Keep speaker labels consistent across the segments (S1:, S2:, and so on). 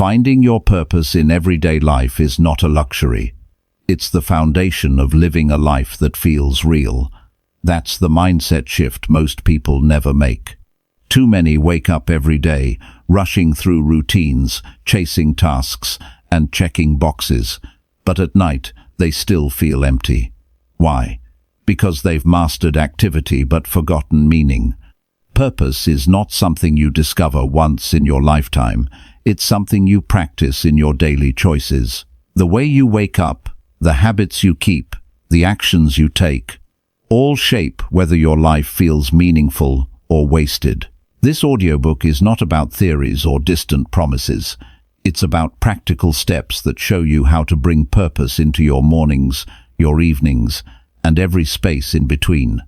S1: Finding your purpose in everyday life is not a luxury. It's the foundation of living a life that feels real. That's the mindset shift most people never make. Too many wake up every day, rushing through routines, chasing tasks, and checking boxes. But at night, they still feel empty. Why? Because they've mastered activity but forgotten meaning. Purpose is not something you discover once in your lifetime. It's something you practice in your daily choices. The way you wake up, the habits you keep, the actions you take, all shape whether your life feels meaningful or wasted. This audiobook is not about theories or distant promises. It's about practical steps that show you how to bring purpose into your mornings, your evenings, and every space in between.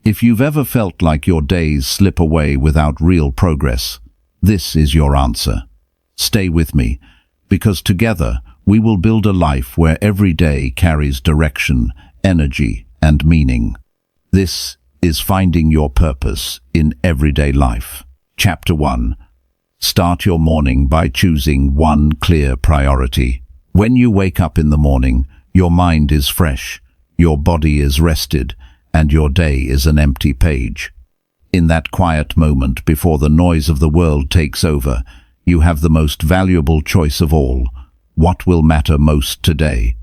S1: If you've ever felt like your days slip away without real progress, this is your answer. Stay with me, because together we will build a life where every day carries direction, energy, and meaning. This is Finding Your Purpose in Everyday Life. Chapter 1. Start your morning by choosing one clear priority. When you wake up in the morning, your mind is fresh, your body is rested, and your day is an empty page. In that quiet moment before the noise of the world takes over, you have the most valuable choice of all. What will matter most today?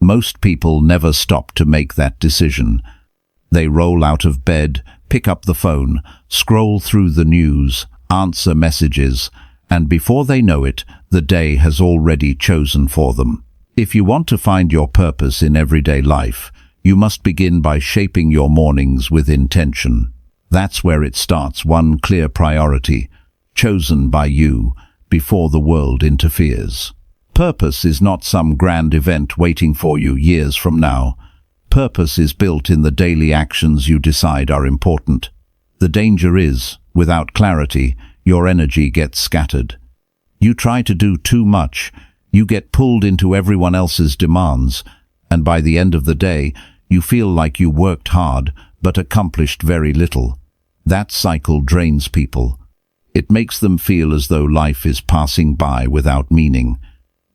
S1: Most people never stop to make that decision. They roll out of bed, pick up the phone, scroll through the news, answer messages, and before they know it, the day has already chosen for them. If you want to find your purpose in everyday life, you must begin by shaping your mornings with intention. That's where it starts, one clear priority, chosen by you, before the world interferes. Purpose is not some grand event waiting for you years from now. Purpose is built in the daily actions you decide are important. The danger is, without clarity, your energy gets scattered. You try to do too much, you get pulled into everyone else's demands, and by the end of the day, you feel like you worked hard but accomplished very little. That cycle drains people. It makes them feel as though life is passing by without meaning.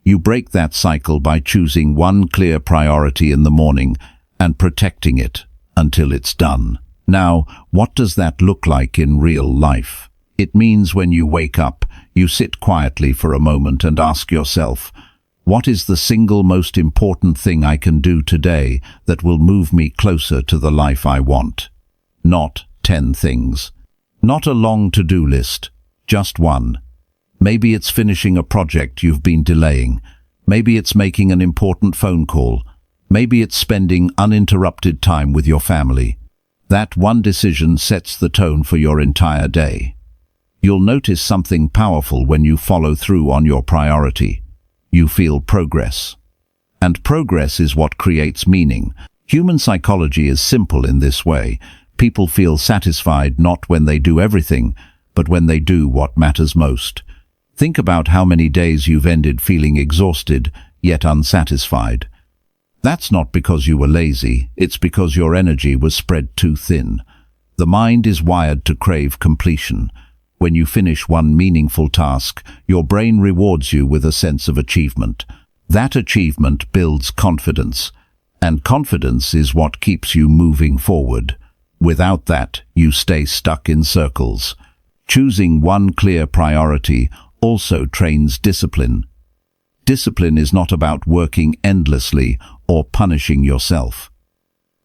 S1: You break that cycle by choosing one clear priority in the morning and protecting it until it's done. Now, what does that look like in real life? It means when you wake up, you sit quietly for a moment and ask yourself, what is the single most important thing I can do today that will move me closer to the life I want? Not 10 things. Not a long to-do list, just one. Maybe it's finishing a project you've been delaying. Maybe it's making an important phone call. Maybe it's spending uninterrupted time with your family. That one decision sets the tone for your entire day. You'll notice something powerful when you follow through on your priority. You feel progress. And progress is what creates meaning. Human psychology is simple in this way. People feel satisfied not when they do everything, but when they do what matters most. Think about how many days you've ended feeling exhausted, yet unsatisfied. That's not because you were lazy, it's because your energy was spread too thin. The mind is wired to crave completion. When you finish one meaningful task, your brain rewards you with a sense of achievement. That achievement builds confidence, and confidence is what keeps you moving forward. Without that, you stay stuck in circles. Choosing one clear priority also trains discipline. Discipline is not about working endlessly or punishing yourself.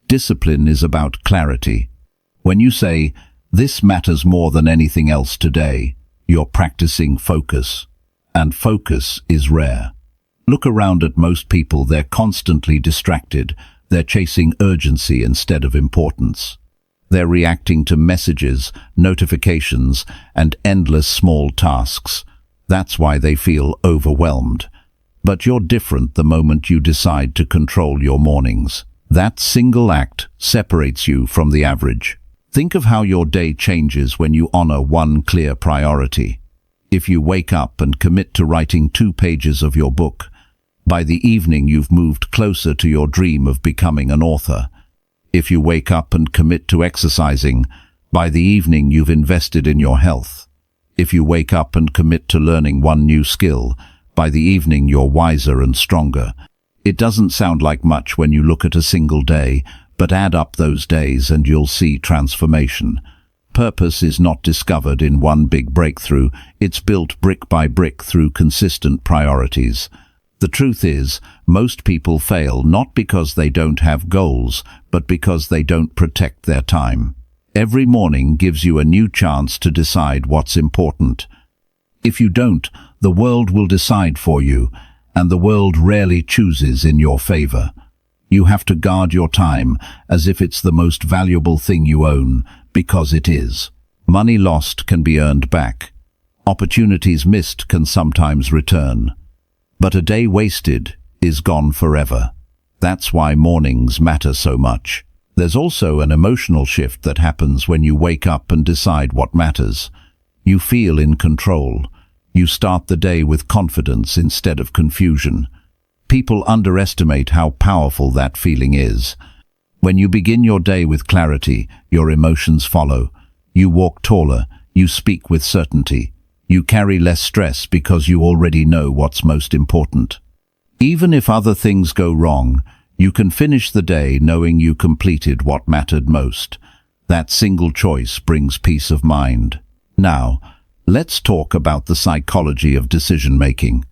S1: Discipline is about clarity. When you say, "This matters more than anything else today," you're practicing focus. And focus is rare. Look around at most people, they're constantly distracted. They're chasing urgency instead of importance. They're reacting to messages, notifications, and endless small tasks. That's why they feel overwhelmed. But you're different the moment you decide to control your mornings. That single act separates you from the average. Think of how your day changes when you honor one clear priority. If you wake up and commit to writing 2 pages of your book, by the evening you've moved closer to your dream of becoming an author. If you wake up and commit to exercising, by the evening you've invested in your health. If you wake up and commit to learning one new skill, by the evening you're wiser and stronger. It doesn't sound like much when you look at a single day, but add up those days and you'll see transformation. Purpose is not discovered in one big breakthrough, it's built brick by brick through consistent priorities. The truth is, most people fail not because they don't have goals, but because they don't protect their time. Every morning gives you a new chance to decide what's important. If you don't, the world will decide for you, and the world rarely chooses in your favor. You have to guard your time as if it's the most valuable thing you own, because it is. Money lost can be earned back. Opportunities missed can sometimes return. But a day wasted is gone forever. That's why mornings matter so much. There's also an emotional shift that happens when you wake up and decide what matters. You feel in control. You start the day with confidence instead of confusion. People underestimate how powerful that feeling is. When you begin your day with clarity, your emotions follow. You walk taller, you speak with certainty. You carry less stress because you already know what's most important. Even if other things go wrong, you can finish the day knowing you completed what mattered most. That single choice brings peace of mind. Now, let's talk about the psychology of decision-making.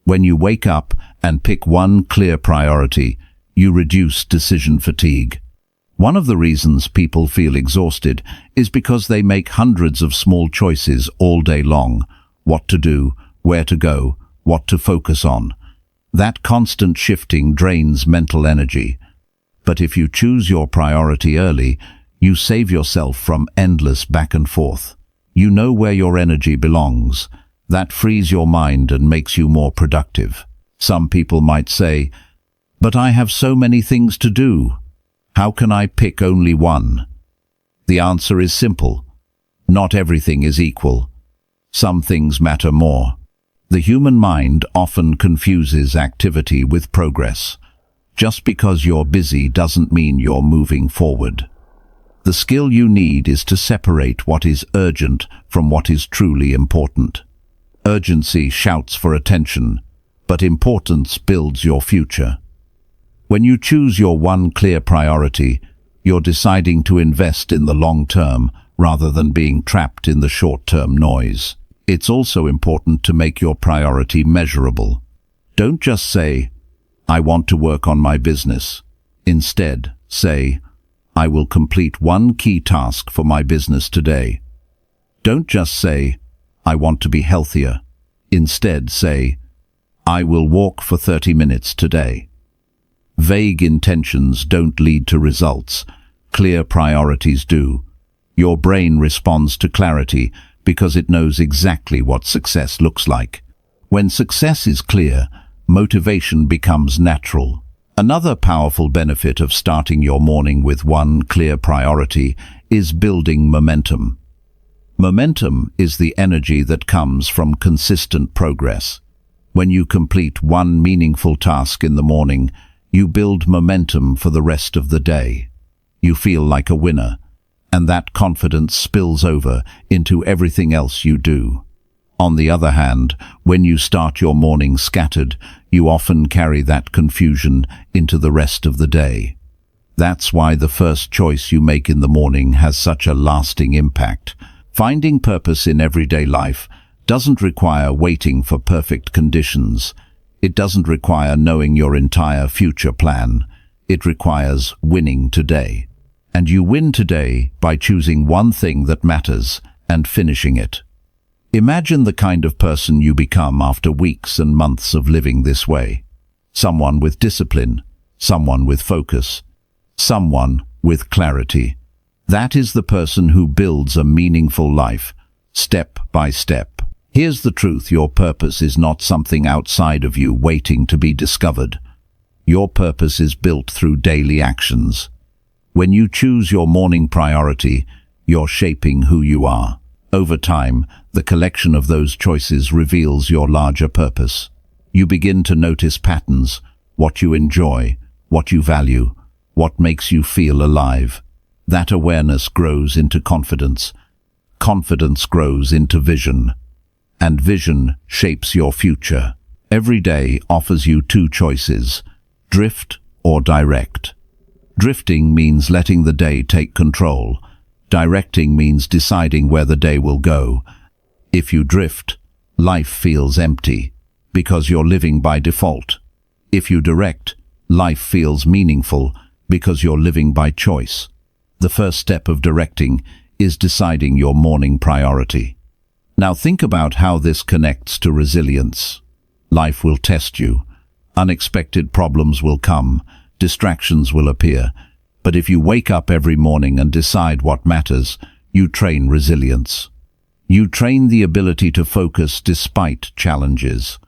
S1: When you wake up and pick one clear priority, you reduce decision fatigue. One of the reasons people feel exhausted is because they make hundreds of small choices all day long. What to do, where to go, what to focus on. That constant shifting drains mental energy. But if you choose your priority early, you save yourself from endless back and forth. You know where your energy belongs. That frees your mind and makes you more productive. Some people might say, "But I have so many things to do. How can I pick only one?" The answer is simple. Not everything is equal. Some things matter more. The human mind often confuses activity with progress. Just because you're busy doesn't mean you're moving forward. The skill you need is to separate what is urgent from what is truly important. Urgency shouts for attention, but importance builds your future. When you choose your one clear priority, you're deciding to invest in the long term rather than being trapped in the short-term noise. It's also important to make your priority measurable. Don't just say, "I want to work on my business." Instead, say, "I will complete one key task for my business today." Don't just say, "I want to be healthier." Instead, say, "I will walk for 30 minutes today." Vague intentions don't lead to results. Clear priorities do. Your brain responds to clarity because it knows exactly what success looks like. When success is clear, motivation becomes natural. Another powerful benefit of starting your morning with one clear priority is building momentum. Momentum is the energy that comes from consistent progress. When you complete one meaningful task in the morning, you build momentum for the rest of the day. You feel like a winner, and that confidence spills over into everything else you do. On the other hand, when you start your morning scattered, you often carry that confusion into the rest of the day. That's why the first choice you make in the morning has such a lasting impact. Finding purpose in everyday life doesn't require waiting for perfect conditions. It doesn't require knowing your entire future plan. It requires winning today. And you win today by choosing one thing that matters and finishing it. Imagine the kind of person you become after weeks and months of living this way. Someone with discipline, someone with focus, someone with clarity. That is the person who builds a meaningful life, step by step. Here's the truth: your purpose is not something outside of you waiting to be discovered. Your purpose is built through daily actions. When you choose your morning priority, you're shaping who you are. Over time, the collection of those choices reveals your larger purpose. You begin to notice patterns, what you enjoy, what you value, what makes you feel alive. That awareness grows into confidence. confidence grows into vision, and vision shapes your future. Every day offers you two choices: drift or direct. Drifting means letting the day take control. Directing means deciding where the day will go. If you drift, life feels empty because you're living by default. If you direct, life feels meaningful because you're living by choice. The first step of directing is deciding your morning priority. Now think about how this connects to resilience. Life will test you. Unexpected problems will come. Distractions will appear. But if you wake up every morning and decide what matters, you train resilience. You train the ability to focus despite challenges.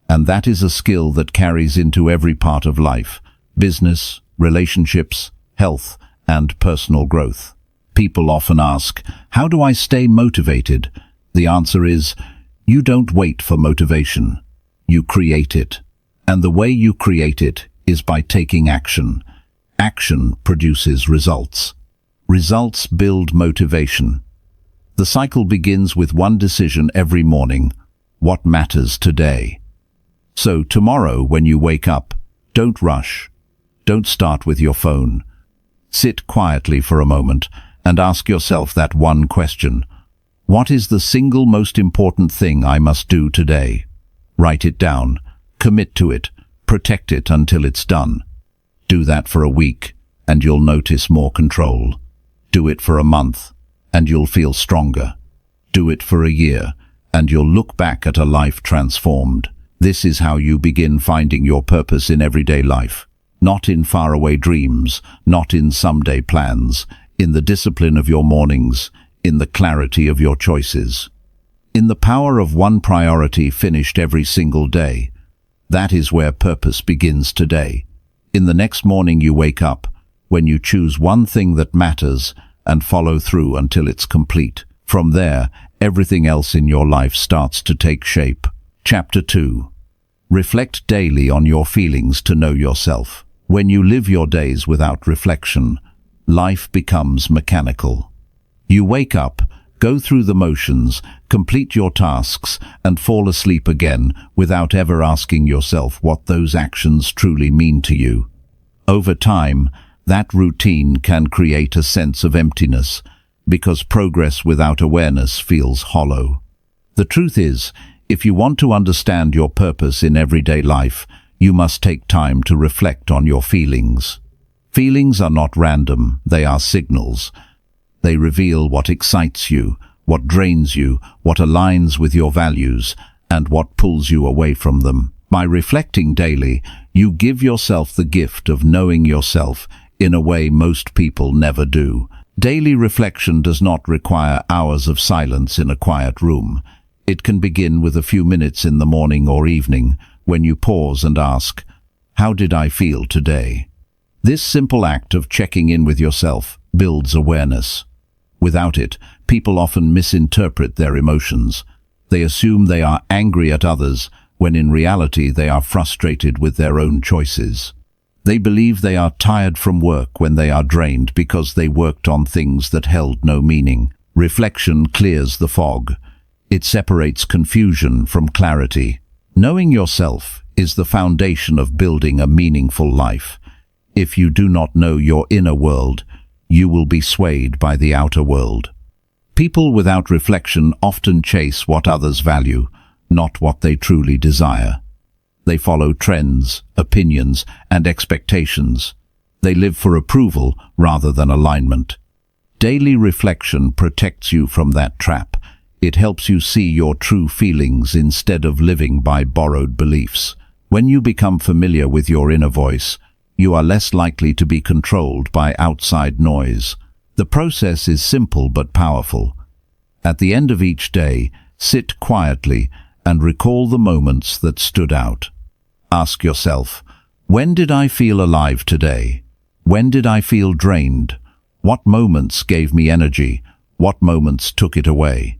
S1: And that is a skill that carries into every part of life: business, relationships, health, and personal growth. People often ask, how do I stay motivated? The answer is, you don't wait for motivation. You create it. And the way you create it is by taking action. Action produces results. Results build motivation. The cycle begins with one decision every morning: what matters today? So tomorrow, when you wake up, don't rush. Don't start with your phone. Sit quietly for a moment and ask yourself that one question: what is the single most important thing I must do today? Write it down. Commit to it. Protect it until it's done. Do that for a week, and you'll notice more control. Do it for a month, and you'll feel stronger. Do it for a year, and you'll look back at a life transformed. This is how you begin finding your purpose in everyday life. Not in faraway dreams, not in someday plans, in the discipline of your mornings, in the clarity of your choices, in the power of one priority finished every single day. That is where purpose begins today. In the next morning you wake up, when you choose one thing that matters and follow through until it's complete. From there, everything else in your life starts to take shape. Chapter 2. Reflect daily on your feelings to know yourself. When you live your days without reflection, life becomes mechanical. You wake up, go through the motions, complete your tasks, and fall asleep again without ever asking yourself what those actions truly mean to you. Over time, that routine can create a sense of emptiness, because progress without awareness feels hollow. The truth is, if you want to understand your purpose in everyday life, you must take time to reflect on your feelings. Feelings are not random, they are signals. They reveal what excites you, what drains you, what aligns with your values, and what pulls you away from them. By reflecting daily, you give yourself the gift of knowing yourself in a way most people never do. Daily reflection does not require hours of silence in a quiet room. It can begin with a few minutes in the morning or evening, when you pause and ask, how did I feel today? This simple act of checking in with yourself builds awareness. Without it, people often misinterpret their emotions. They assume they are angry at others, when in reality they are frustrated with their own choices. They believe they are tired from work when they are drained because they worked on things that held no meaning. Reflection clears the fog. It separates confusion from clarity. Knowing yourself is the foundation of building a meaningful life. If you do not know your inner world, you will be swayed by the outer world. People without reflection often chase what others value, not what they truly desire. They follow trends, opinions, and expectations. They live for approval rather than alignment. Daily reflection protects you from that trap. It helps you see your true feelings instead of living by borrowed beliefs. When you become familiar with your inner voice, you are less likely to be controlled by outside noise. The process is simple but powerful. At the end of each day, sit quietly and recall the moments that stood out. Ask yourself, when did I feel alive today? When did I feel drained? What moments gave me energy? What moments took it away?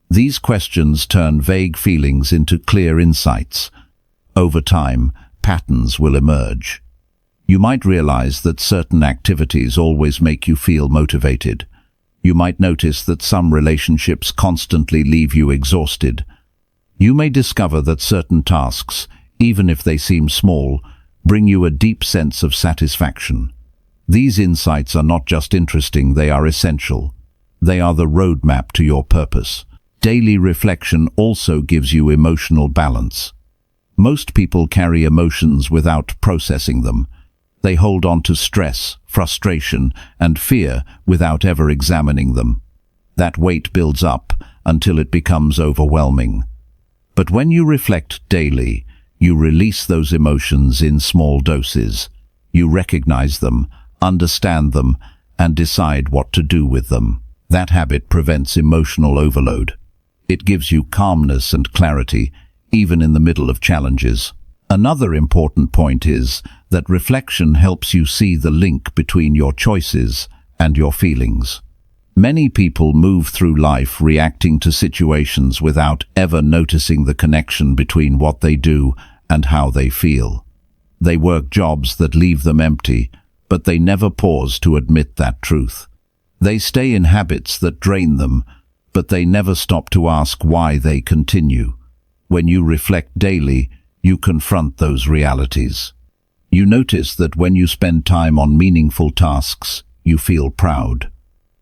S1: These questions turn vague feelings into clear insights. Over time, patterns will emerge. You might realize that certain activities always make you feel motivated. You might notice that some relationships constantly leave you exhausted. You may discover that certain tasks, even if they seem small, bring you a deep sense of satisfaction. These insights are not just interesting, they are essential. They are the roadmap to your purpose. Daily reflection also gives you emotional balance. Most people carry emotions without processing them. They hold on to stress, frustration, and fear without ever examining them. That weight builds up until it becomes overwhelming. But when you reflect daily, you release those emotions in small doses. You recognize them, understand them, and decide what to do with them. That habit prevents emotional overload. It gives you calmness and clarity, even in the middle of challenges. Another important point is that reflection helps you see the link between your choices and your feelings. Many people move through life reacting to situations without ever noticing the connection between what they do and how they feel. They work jobs that leave them empty, but they never pause to admit that truth. They stay in habits that drain them, but they never stop to ask why they continue. When you reflect daily, you confront those realities. You notice that when you spend time on meaningful tasks, you feel proud.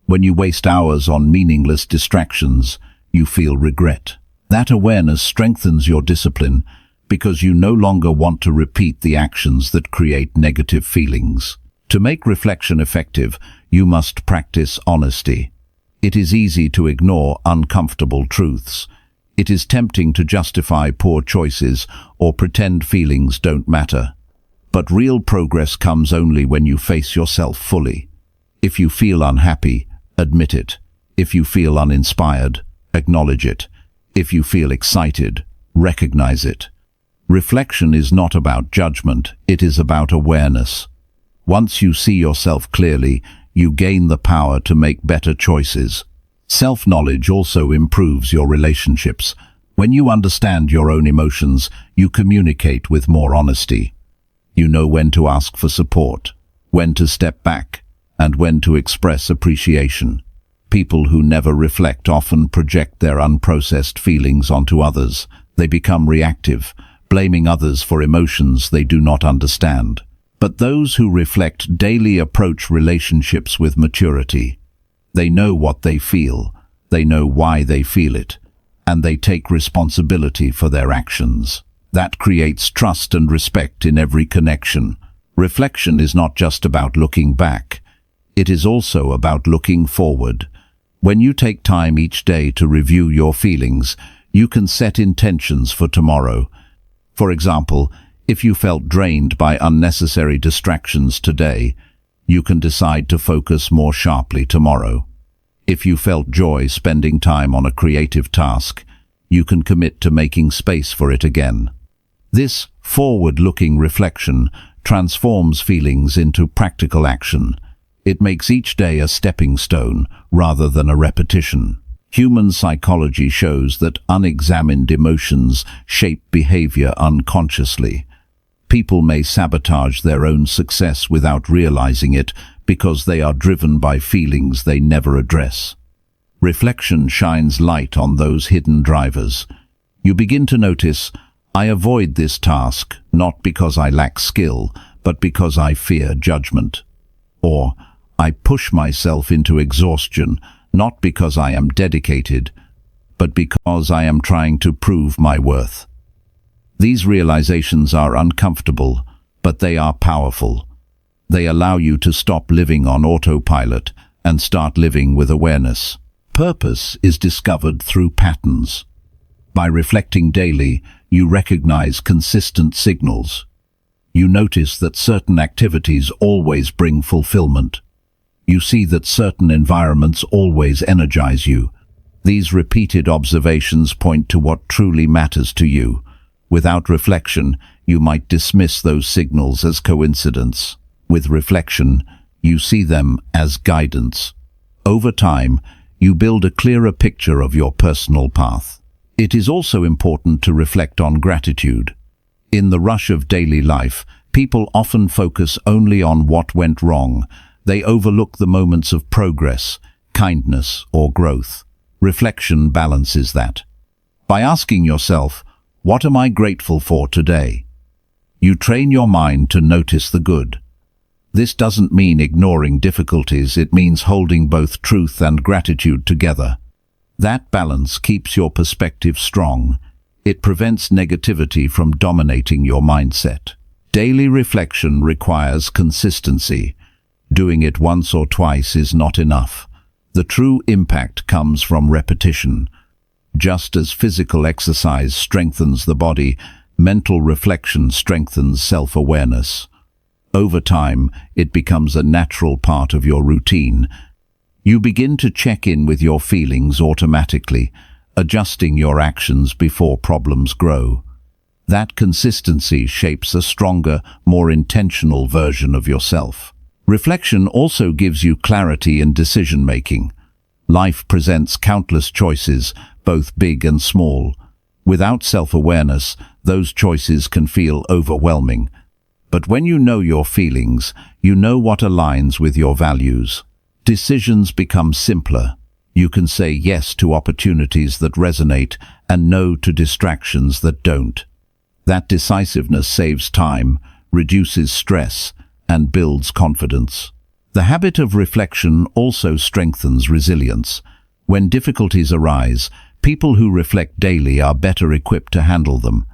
S1: When you waste hours on meaningless distractions, you feel regret. That awareness strengthens your discipline because you no longer want to repeat the actions that create negative feelings. To make reflection effective, you must practice honesty. It is easy to ignore uncomfortable truths. It is tempting to justify poor choices or pretend feelings don't matter. But real progress comes only when you face yourself fully. If you feel unhappy, admit it. If you feel uninspired, acknowledge it. If you feel excited, recognize it. Reflection is not about judgment, it is about awareness. Once you see yourself clearly, you gain the power to make better choices. Self-knowledge also improves your relationships. When you understand your own emotions, you communicate with more honesty. You know when to ask for support, when to step back, and when to express appreciation. People who never reflect often project their unprocessed feelings onto others. They become reactive, blaming others for emotions they do not understand. But those who reflect daily approach relationships with maturity. They know what they feel, they know why they feel it, and they take responsibility for their actions. That creates trust and respect in every connection. Reflection is not just about looking back. It is also about looking forward. When you take time each day to review your feelings, you can set intentions for tomorrow. For example, if you felt drained by unnecessary distractions today, you can decide to focus more sharply tomorrow. If you felt joy spending time on a creative task, you can commit to making space for it again. This forward-looking reflection transforms feelings into practical action. It makes each day a stepping stone rather than a repetition. Human psychology shows that unexamined emotions shape behavior unconsciously. People may sabotage their own success without realizing it because they are driven by feelings they never address. Reflection shines light on those hidden drivers. You begin to notice, I avoid this task not because I lack skill, but because I fear judgment. Or, I push myself into exhaustion not because I am dedicated, but because I am trying to prove my worth. These realizations are uncomfortable, but they are powerful. They allow you to stop living on autopilot and start living with awareness. Purpose is discovered through patterns. By reflecting daily, you recognize consistent signals. You notice that certain activities always bring fulfillment. You see that certain environments always energize you. These repeated observations point to what truly matters to you. Without reflection, you might dismiss those signals as coincidence. With reflection, you see them as guidance. Over time, you build a clearer picture of your personal path. It is also important to reflect on gratitude. In the rush of daily life, people often focus only on what went wrong. They overlook the moments of progress, kindness, or growth. Reflection balances that. By asking yourself, "What am I grateful for today?" you train your mind to notice the good. This doesn't mean ignoring difficulties, it means holding both truth and gratitude together. That balance keeps your perspective strong. It prevents negativity from dominating your mindset. Daily reflection requires consistency. Doing it once or twice is not enough. The true impact comes from repetition. Just as physical exercise strengthens the body, mental reflection strengthens self-awareness. Over time, it becomes a natural part of your routine. You begin to check in with your feelings automatically, adjusting your actions before problems grow. That consistency shapes a stronger, more intentional version of yourself. Reflection also gives you clarity in decision-making. Life presents countless choices, both big and small. Without self-awareness, those choices can feel overwhelming. But when you know your feelings, you know what aligns with your values. Decisions become simpler. You can say yes to opportunities that resonate and no to distractions that don't. That decisiveness saves time, reduces stress, and builds confidence. The habit of reflection also strengthens resilience. When difficulties arise, people who reflect daily are better equipped to handle them.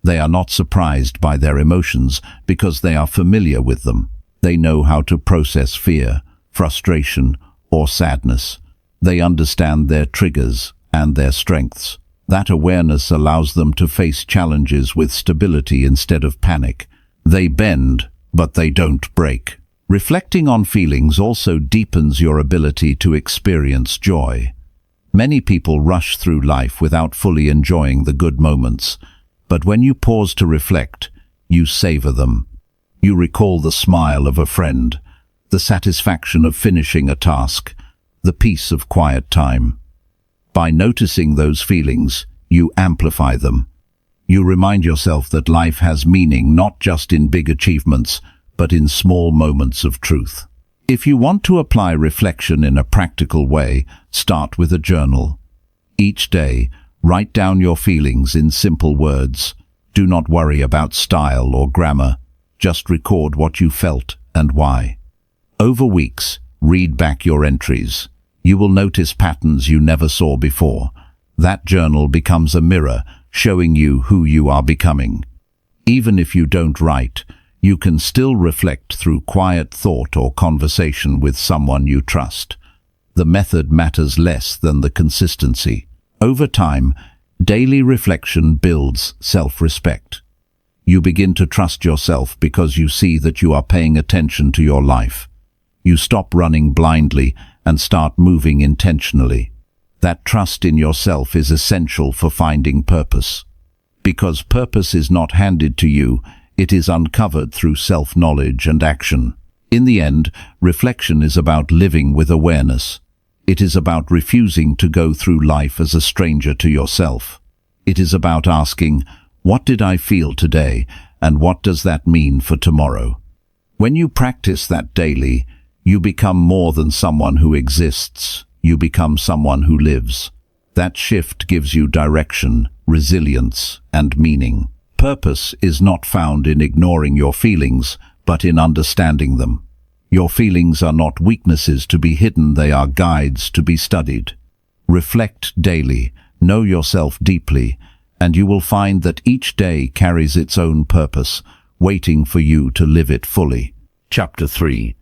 S1: They are not surprised by their emotions because they are familiar with them. They know how to process fear, frustration, or sadness. They understand their triggers and their strengths. That awareness allows them to face challenges with stability instead of panic. They bend, but they don't break. Reflecting on feelings also deepens your ability to experience joy. Many people rush through life without fully enjoying the good moments, but when you pause to reflect, you savor them. You recall the smile of a friend, the satisfaction of finishing a task, the peace of quiet time. By noticing those feelings, you amplify them. You remind yourself that life has meaning not just in big achievements, but in small moments of truth. If you want to apply reflection in a practical way, start with a journal. Each day, write down your feelings in simple words. Do not worry about style or grammar. Just record what you felt and why. Over weeks, read back your entries. You will notice patterns you never saw before. That journal becomes a mirror, showing you who you are becoming. Even if you don't write, you can still reflect through quiet thought or conversation with someone you trust. The method matters less than the consistency. Over time, daily reflection builds self-respect. You begin to trust yourself because you see that you are paying attention to your life. You stop running blindly and start moving intentionally. That trust in yourself is essential for finding purpose. Because purpose is not handed to you, it is uncovered through self-knowledge and action. In the end, reflection is about living with awareness. It is about refusing to go through life as a stranger to yourself. It is about asking, what did I feel today, and what does that mean for tomorrow? When you practice that daily, you become more than someone who exists. You become someone who lives. That shift gives you direction, resilience, and meaning. Purpose is not found in ignoring your feelings, but in understanding them. Your feelings are not weaknesses to be hidden, they are guides to be studied. Reflect daily, know yourself deeply, and you will find that each day carries its own purpose, waiting for you to live it fully. Chapter 3.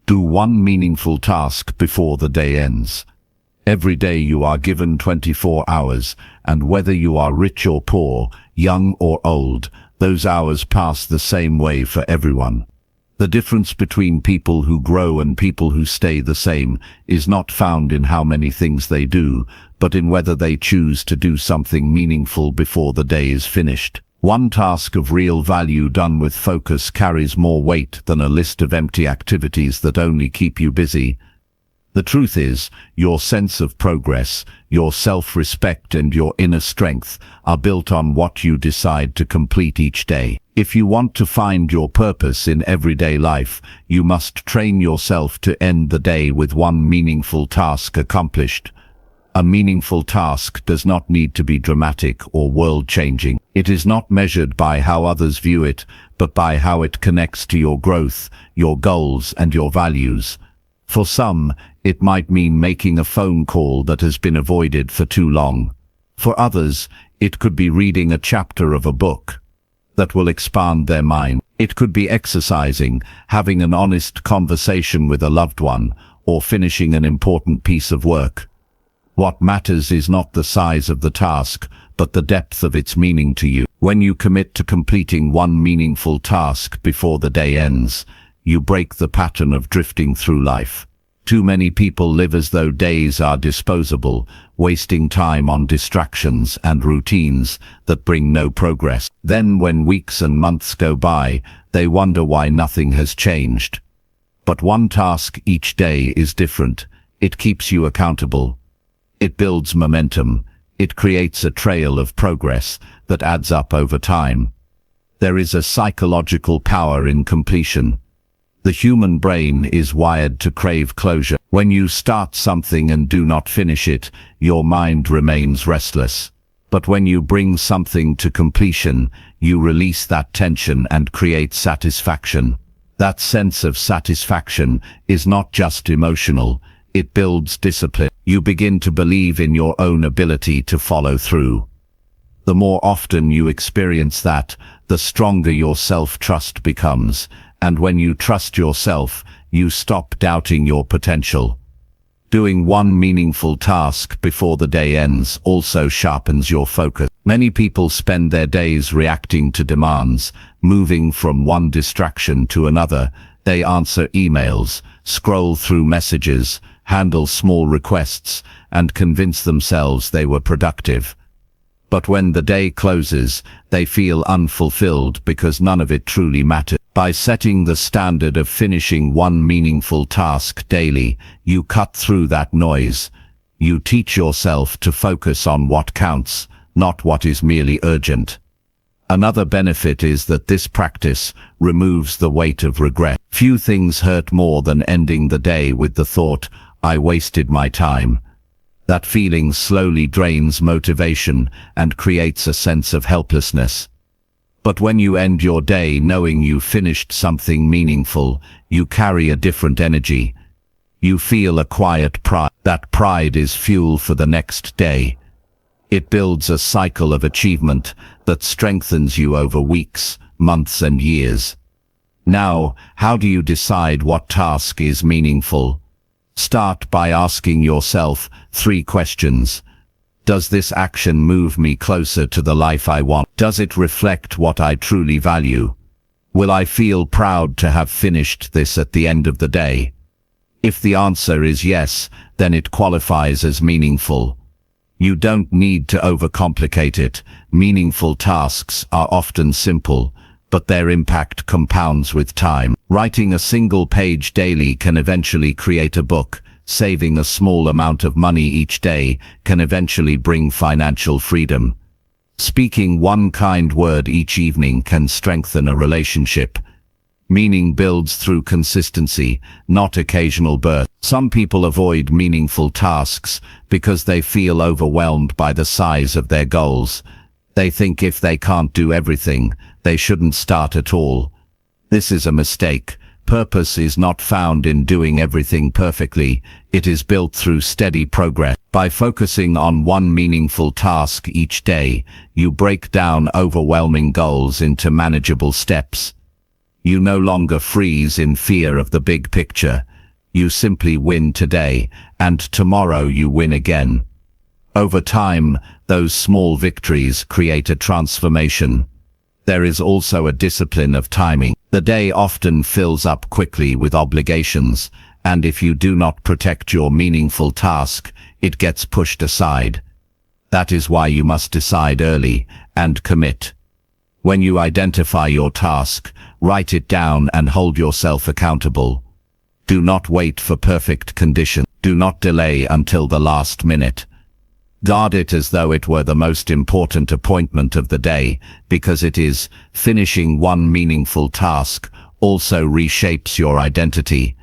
S1: Do one meaningful task before the day ends. Every day you are given 24 hours, and whether you are rich or poor, young or old, those hours pass the same way for everyone. The difference between people who grow and people who stay the same is not found in how many things they do, but in whether they choose to do something meaningful before the day is finished. One task of real value done with focus carries more weight than a list of empty activities that only keep you busy. The truth is, your sense of progress, your self-respect and your inner strength are built on what you decide to complete each day. If you want to find your purpose in everyday life, you must train yourself to end the day with one meaningful task accomplished. A meaningful task does not need to be dramatic or world-changing. It is not measured by how others view it, but by how it connects to your growth, your goals, and your values. For some, it might mean making a phone call that has been avoided for too long. For others, it could be reading a chapter of a book that will expand their mind. It could be exercising, having an honest conversation with a loved one, or finishing an important piece of work. What matters is not the size of the task, but the depth of its meaning to you. When you commit to completing one meaningful task before the day ends, you break the pattern of drifting through life. Too many people live as though days are disposable, wasting time on distractions and routines that bring no progress. Then when weeks and months go by, they wonder why nothing has changed. But one task each day is different. It keeps you accountable. It builds momentum. It creates a trail of progress that adds up over time. There is a psychological power in completion. The human brain is wired to crave closure. When you start something and do not finish it, your mind remains restless. But when you bring something to completion, you release that tension and create satisfaction. That sense of satisfaction is not just emotional, it builds discipline. You begin to believe in your own ability to follow through. The more often you experience that, the stronger your self-trust becomes. And when you trust yourself, you stop doubting your potential. Doing one meaningful task before the day ends also sharpens your focus. Many people spend their days reacting to demands, moving from one distraction to another. They answer emails, scroll through messages, handle small requests, and convince themselves they were productive. But when the day closes, they feel unfulfilled because none of it truly mattered. By setting the standard of finishing one meaningful task daily, you cut through that noise. You teach yourself to focus on what counts, not what is merely urgent. Another benefit is that this practice removes the weight of regret. Few things hurt more than ending the day with the thought, "I wasted my time." That feeling slowly drains motivation and creates a sense of helplessness. But when you end your day knowing you finished something meaningful, you carry a different energy. You feel a quiet pride. That pride is fuel for the next day. It builds a cycle of achievement that strengthens you over weeks, months, and years. Now, how do you decide what task is meaningful? Start by asking yourself 3 questions. Does this action move me closer to the life I want? Does it reflect what I truly value? Will I feel proud to have finished this at the end of the day? If the answer is yes, then it qualifies as meaningful. You don't need to overcomplicate it. Meaningful tasks are often simple, but their impact compounds with time. Writing a single page daily can eventually create a book. Saving a small amount of money each day can eventually bring financial freedom. Speaking one kind word each evening can strengthen a relationship. Meaning builds through consistency, not occasional bursts. Some people avoid meaningful tasks because they feel overwhelmed by the size of their goals. They think if they can't do everything, they shouldn't start at all. This is a mistake. Purpose is not found in doing everything perfectly. It is built through steady progress. By focusing on one meaningful task each day, you break down overwhelming goals into manageable steps. You no longer freeze in fear of the big picture. You simply win today, and tomorrow you win again. Over time, those small victories create a transformation. There is also a discipline of timing. The day often fills up quickly with obligations, and if you do not protect your meaningful task, it gets pushed aside. That is why you must decide early and commit. When you identify your task, write it down and hold yourself accountable. Do not wait for perfect conditions. Do not delay until the last minute. Guard it as though it were the most important appointment of the day, because it is. Finishing one meaningful task also reshapes your identity.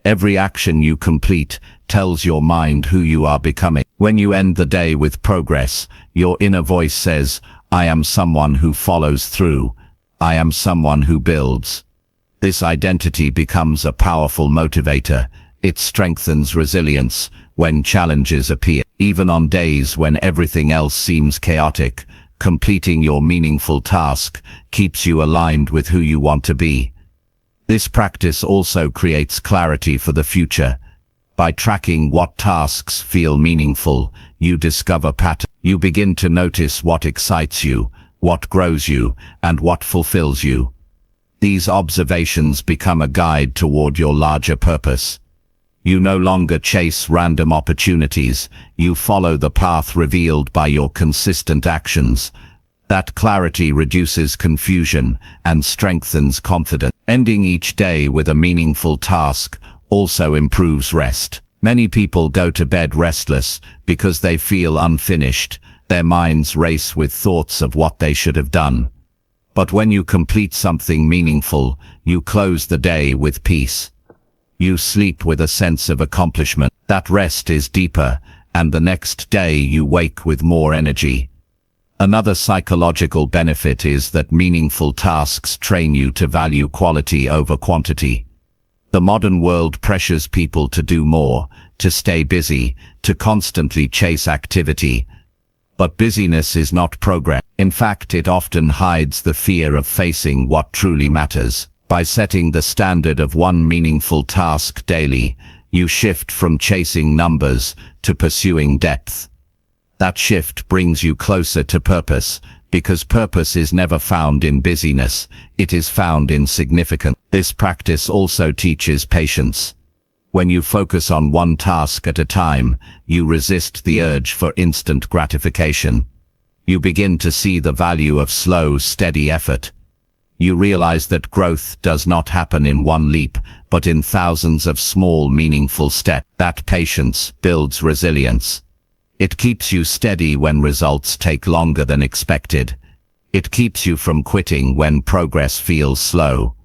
S1: Every action you complete tells your mind who you are becoming. When you end the day with progress, your inner voice says, "I am someone who follows through. I am someone who builds." This identity becomes a powerful motivator. It strengthens resilience when challenges appear. Even on days when everything else seems chaotic, completing your meaningful task keeps you aligned with who you want to be. This practice also creates clarity for the future. By tracking what tasks feel meaningful, you discover patterns. You begin to notice what excites you, what grows you, and what fulfills you. These observations become a guide toward your larger purpose. You no longer chase random opportunities, you follow the path revealed by your consistent actions. That clarity reduces confusion and strengthens confidence. Ending each day with a meaningful task also improves rest. Many people go to bed restless because they feel unfinished. Their minds race with thoughts of what they should have done. But when you complete something meaningful, you close the day with peace. You sleep with a sense of accomplishment. That rest is deeper, and the next day you wake with more energy. Another psychological benefit is that meaningful tasks train you to value quality over quantity. The modern world pressures people to do more, to stay busy, to constantly chase activity. But busyness is not progress. In fact, it often hides the fear of facing what truly matters. By setting the standard of one meaningful task daily, you shift from chasing numbers to pursuing depth. That shift brings you closer to purpose, because purpose is never found in busyness, it is found in significance. This practice also teaches patience. When you focus on one task at a time, you resist the urge for instant gratification. You begin to see the value of slow, steady effort. You realize that growth does not happen in one leap, but in thousands of small, meaningful steps. That patience builds resilience. It keeps you steady when results take longer than expected. It keeps you from quitting when progress feels slow.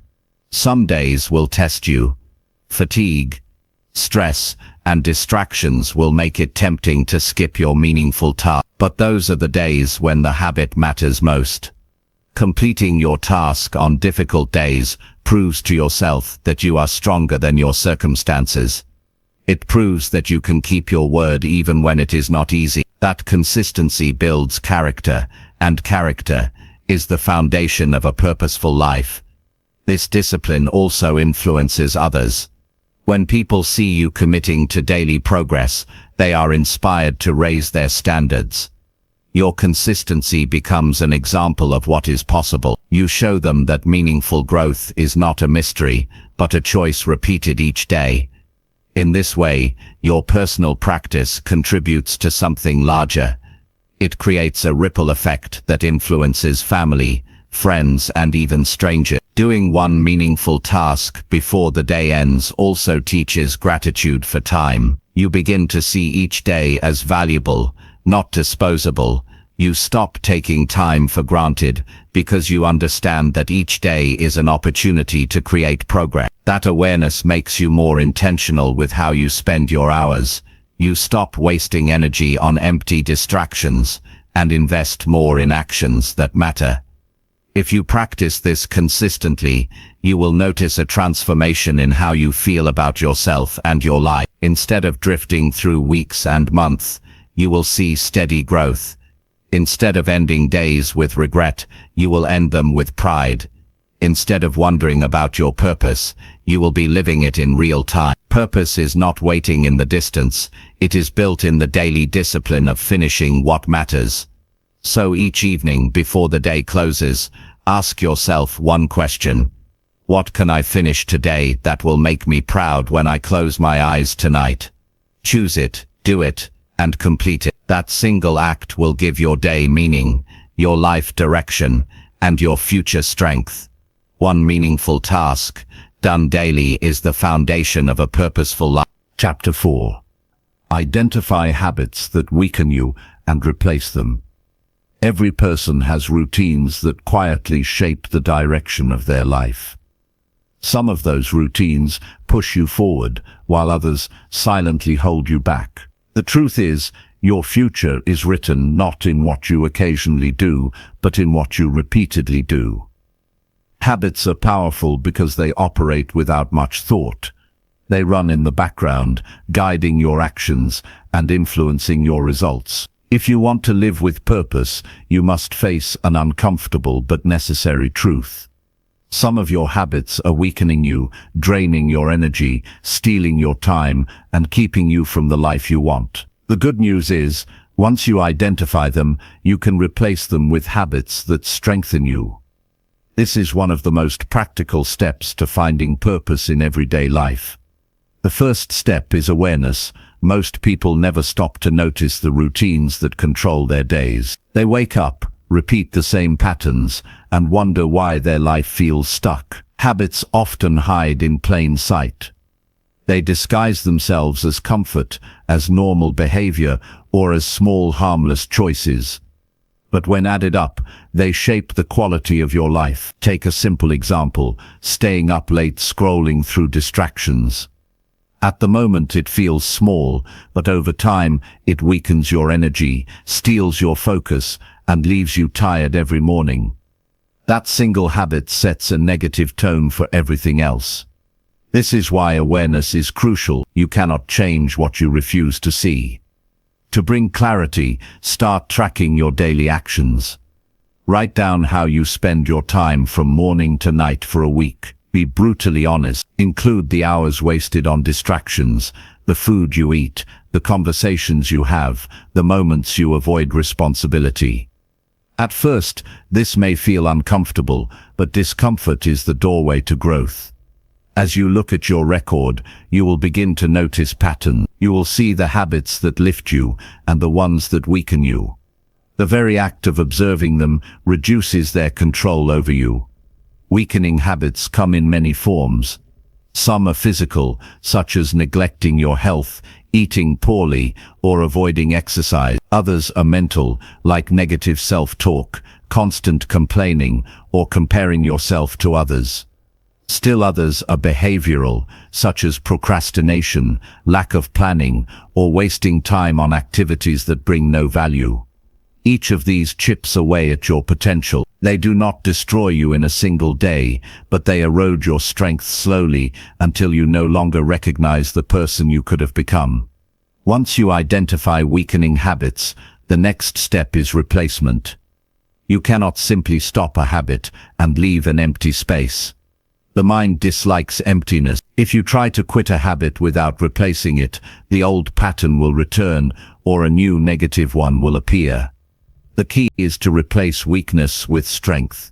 S1: Some days will test you. Fatigue, stress, and distractions will make it tempting to skip your meaningful task. But those are the days when the habit matters most. Completing your task on difficult days proves to yourself that you are stronger than your circumstances. It proves that you can keep your word even when it is not easy. That consistency builds character, and character is the foundation of a purposeful life. This discipline also influences others. When people see you committing to daily progress, they are inspired to raise their standards. Your consistency becomes an example of what is possible. You show them that meaningful growth is not a mystery, but a choice repeated each day. In this way, your personal practice contributes to something larger. It creates a ripple effect that influences family, friends, and even strangers. Doing one meaningful task before the day ends also teaches gratitude for time. You begin to see each day as valuable, not disposable. You stop taking time for granted because you understand that each day is an opportunity to create progress. That awareness makes you more intentional with how you spend your hours. You stop wasting energy on empty distractions and invest more in actions that matter. If you practice this consistently, you will notice a transformation in how you feel about yourself and your life. Instead of drifting through weeks and months, you will see steady growth. Instead of ending days with regret, you will end them with pride. Instead of wondering about your purpose, you will be living it in real time. Purpose is not waiting in the distance, it is built in the daily discipline of finishing what matters. So each evening before the day closes, ask yourself one question. What can I finish today that will make me proud when I close my eyes tonight? Choose it, do it, and complete it. That single act will give your day meaning, your life direction, and your future strength. One meaningful task, done daily, is the foundation of a purposeful life. Chapter 4. Identify habits that weaken you and replace them. Every person has routines that quietly shape the direction of their life. Some of those routines push you forward, while others silently hold you back. The truth is, your future is written not in what you occasionally do, but in what you repeatedly do. Habits are powerful because they operate without much thought. They run in the background, guiding your actions and influencing your results. If you want to live with purpose, you must face an uncomfortable but necessary truth. Some of your habits are weakening you, draining your energy, stealing your time, and keeping you from the life you want. The good news is, once you identify them, you can replace them with habits that strengthen you. This is one of the most practical steps to finding purpose in everyday life. The first step is awareness. Most people never stop to notice the routines that control their days. They wake up, repeat the same patterns, and wonder why their life feels stuck. Habits often hide in plain sight. They disguise themselves as comfort, as normal behavior, or as small harmless choices. But when added up, they shape the quality of your life. Take a simple example: staying up late scrolling through distractions. At the moment it feels small, but over time it weakens your energy, steals your focus, and leaves you tired every morning. That single habit sets a negative tone for everything else. This is why awareness is crucial. You cannot change what you refuse to see. To bring clarity, start tracking your daily actions. Write down how you spend your time from morning to night for a week. Be brutally honest. Include the hours wasted on distractions, the food you eat, the conversations you have, the moments you avoid responsibility. At first, this may feel uncomfortable, but discomfort is the doorway to growth. As you look at your record, you will begin to notice patterns. You will see the habits that lift you and the ones that weaken you. The very act of observing them reduces their control over you. Weakening habits come in many forms. Some are physical, such as neglecting your health, eating poorly, or avoiding exercise. Others are mental, like negative self-talk, constant complaining, or comparing yourself to others. Still others are behavioral, such as procrastination, lack of planning, or wasting time on activities that bring no value. Each of these chips away at your potential. They do not destroy you in a single day, but they erode your strength slowly until you no longer recognize the person you could have become. Once you identify weakening habits, the next step is replacement. You cannot simply stop a habit and leave an empty space. The mind dislikes emptiness. If you try to quit a habit without replacing it, the old pattern will return, or a new negative one will appear. The key is to replace weakness with strength.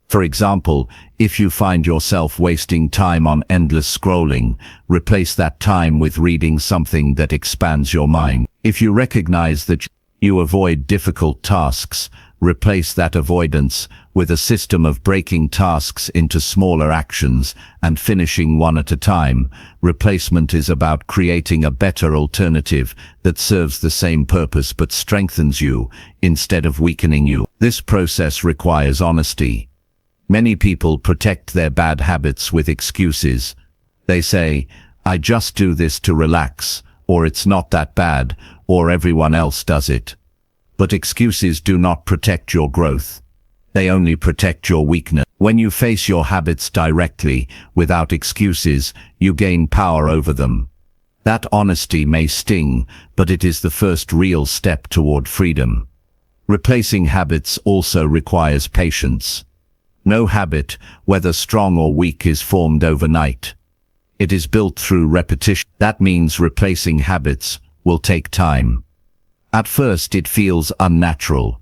S1: For example, if you find yourself wasting time on endless scrolling, replace that time with reading something that expands your mind. If you recognize that you avoid difficult tasks, replace that avoidance with a system of breaking tasks into smaller actions and finishing one at a time. Replacement is about creating a better alternative that serves the same purpose but strengthens you instead of weakening you. This process requires honesty. Many people protect their bad habits with excuses. They say, "I just do this to relax," or "it's not that bad," or "everyone else does it." But excuses do not protect your growth. They only protect your weakness. When you face your habits directly, without excuses, you gain power over them. That honesty may sting, but it is the first real step toward freedom. Replacing habits also requires patience. No habit, whether strong or weak, is formed overnight. It is built through repetition. That means replacing habits will take time. At first it feels unnatural.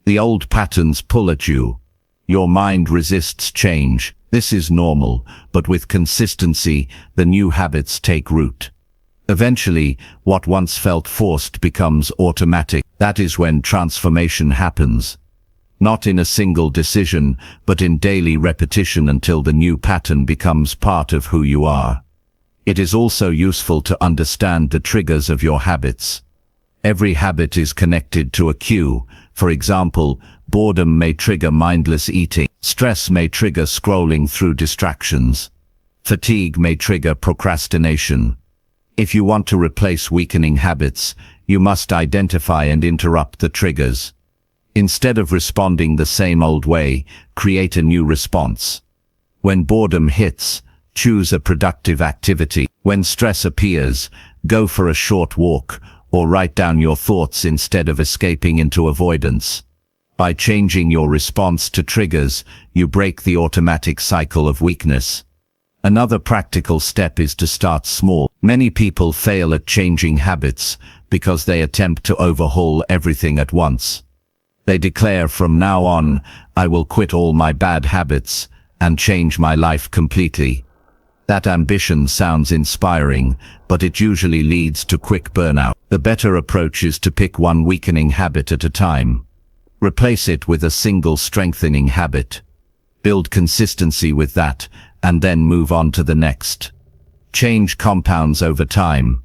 S1: The old patterns pull at you. Your mind resists change. This is normal, but with consistency, the new habits take root. Eventually, what once felt forced becomes automatic. That is when transformation happens. Not in a single decision, but in daily repetition until the new pattern becomes part of who you are. It is also useful to understand the triggers of your habits. Every habit is connected to a cue. For example, boredom may trigger mindless eating. Stress may trigger scrolling through distractions. Fatigue may trigger procrastination. If you want to replace weakening habits, you must identify and interrupt the triggers. Instead of responding the same old way, create a new response. When boredom hits, choose a productive activity. When stress appears, go for a short walk, or write down your thoughts instead of escaping into avoidance. By changing your response to triggers, you break the automatic cycle of weakness. Another practical step is to start small. Many people fail at changing habits because they attempt to overhaul everything at once. They declare, from now on, I will quit all my bad habits and change my life completely. That ambition sounds inspiring, but it usually leads to quick burnout. The better approach is to pick one weakening habit at a time. Replace it with a single strengthening habit. Build consistency with that, and then move on to the next. Change compounds over time.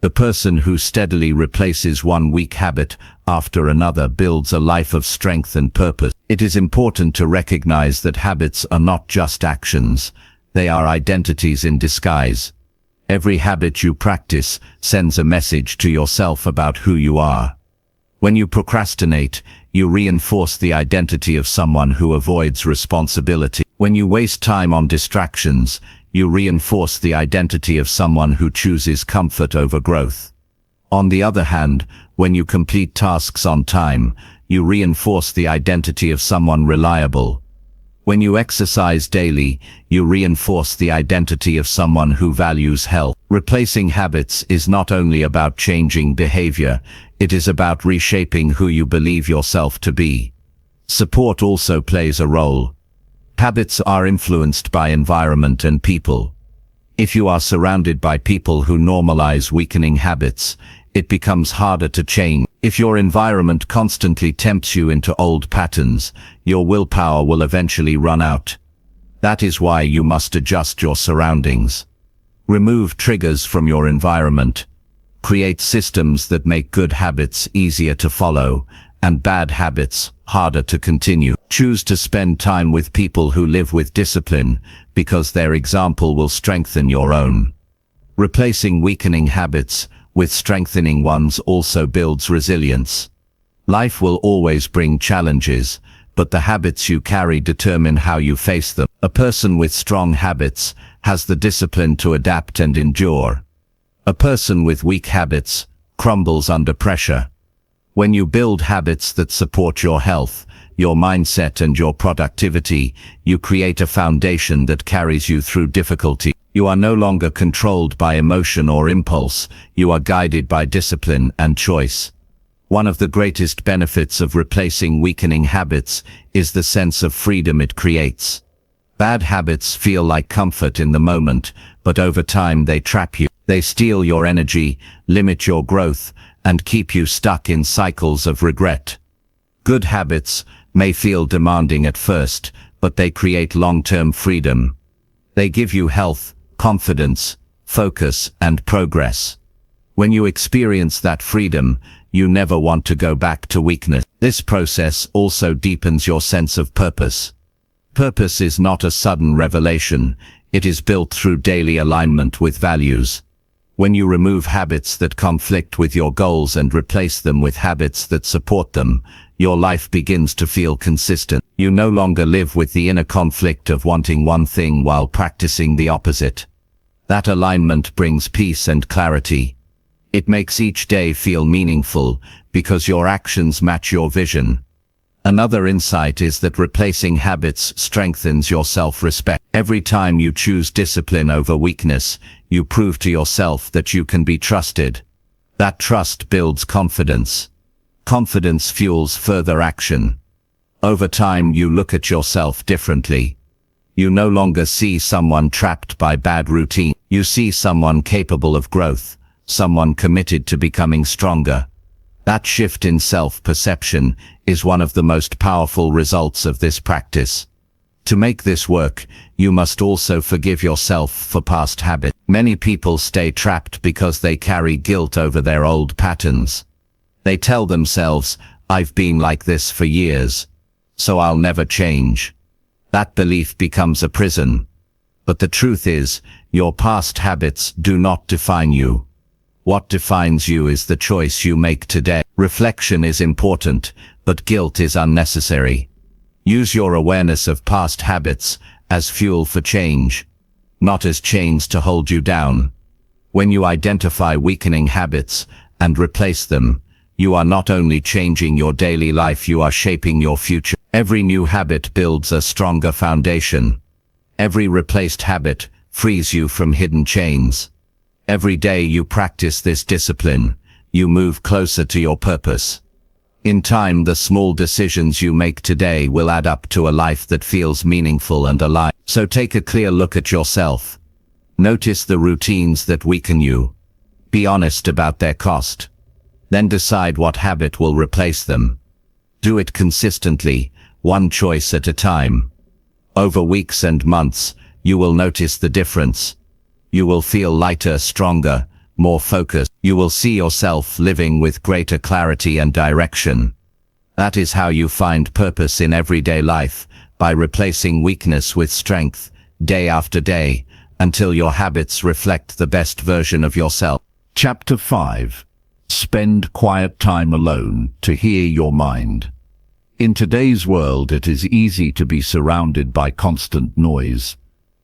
S1: The person who steadily replaces one weak habit after another builds a life of strength and purpose. It is important to recognize that habits are not just actions. They are identities in disguise. Every habit you practice sends a message to yourself about who you are. When you procrastinate, you reinforce the identity of someone who avoids responsibility. When you waste time on distractions, you reinforce the identity of someone who chooses comfort over growth. On the other hand, when you complete tasks on time, you reinforce the identity of someone reliable. When you exercise daily, you reinforce the identity of someone who values health. Replacing habits is not only about changing behavior, it is about reshaping who you believe yourself to be. Support also plays a role. Habits are influenced by environment and people. If you are surrounded by people who normalize weakening habits, it becomes harder to change. If your environment constantly tempts you into old patterns, your willpower will eventually run out. That is why you must adjust your surroundings. Remove triggers from your environment. Create systems that make good habits easier to follow, and bad habits harder to continue. Choose to spend time with people who live with discipline, because their example will strengthen your own. Replacing weakening habits with strengthening ones also builds resilience. Life will always bring challenges, but the habits you carry determine how you face them. A person with strong habits has the discipline to adapt and endure. A person with weak habits crumbles under pressure. When you build habits that support your health, your mindset and your productivity, you create a foundation that carries you through difficulty. You are no longer controlled by emotion or impulse, you are guided by discipline and choice. One of the greatest benefits of replacing weakening habits is the sense of freedom it creates. Bad habits feel like comfort in the moment, but over time they trap you. They steal your energy, limit your growth, and keep you stuck in cycles of regret. Good habits may feel demanding at first, but they create long-term freedom. They give you health, confidence, focus, and progress. When you experience that freedom, you never want to go back to weakness. This process also deepens your sense of purpose. Purpose is not a sudden revelation, it is built through daily alignment with values. When you remove habits that conflict with your goals and replace them with habits that support them, your life begins to feel consistent. You no longer live with the inner conflict of wanting one thing while practicing the opposite. That alignment brings peace and clarity. It makes each day feel meaningful because your actions match your vision. Another insight is that replacing habits strengthens your self-respect. Every time you choose discipline over weakness, you prove to yourself that you can be trusted. That trust builds confidence. Confidence fuels further action. Over time, you look at yourself differently. You no longer see someone trapped by bad routine. You see someone capable of growth, someone committed to becoming stronger. That shift in self-perception is one of the most powerful results of this practice.
S2: To make this work, you must also forgive yourself for past habits. Many people stay trapped because they carry guilt over their old patterns. They tell themselves, "I've been like this for years, so I'll never change." That belief becomes a prison. But the truth is, your past habits do not define you. What defines you is the choice you make today. Reflection is important, but guilt is unnecessary. Use your awareness of past habits as fuel for change, not as chains to hold you down. When you identify weakening habits and replace them, you are not only changing your daily life, you are shaping your future. Every new habit builds a stronger foundation. Every replaced habit frees you from hidden chains. Every day you practice this discipline, you move closer to your purpose. In time, the small decisions you make today will add up to a life that feels meaningful and alive. So take a clear look at yourself. Notice the routines that weaken you. Be honest about their cost. Then decide what habit will replace them. Do it consistently, one choice at a time. Over weeks and months, you will notice the difference. You will feel lighter, stronger, more focused. You will see yourself living with greater clarity and direction. That is how you find purpose in everyday life, by replacing weakness with strength, day after day, until your habits reflect the best version of yourself.
S1: Chapter 5. Spend quiet time alone to hear your mind. In today's world, it is easy to be surrounded by constant noise.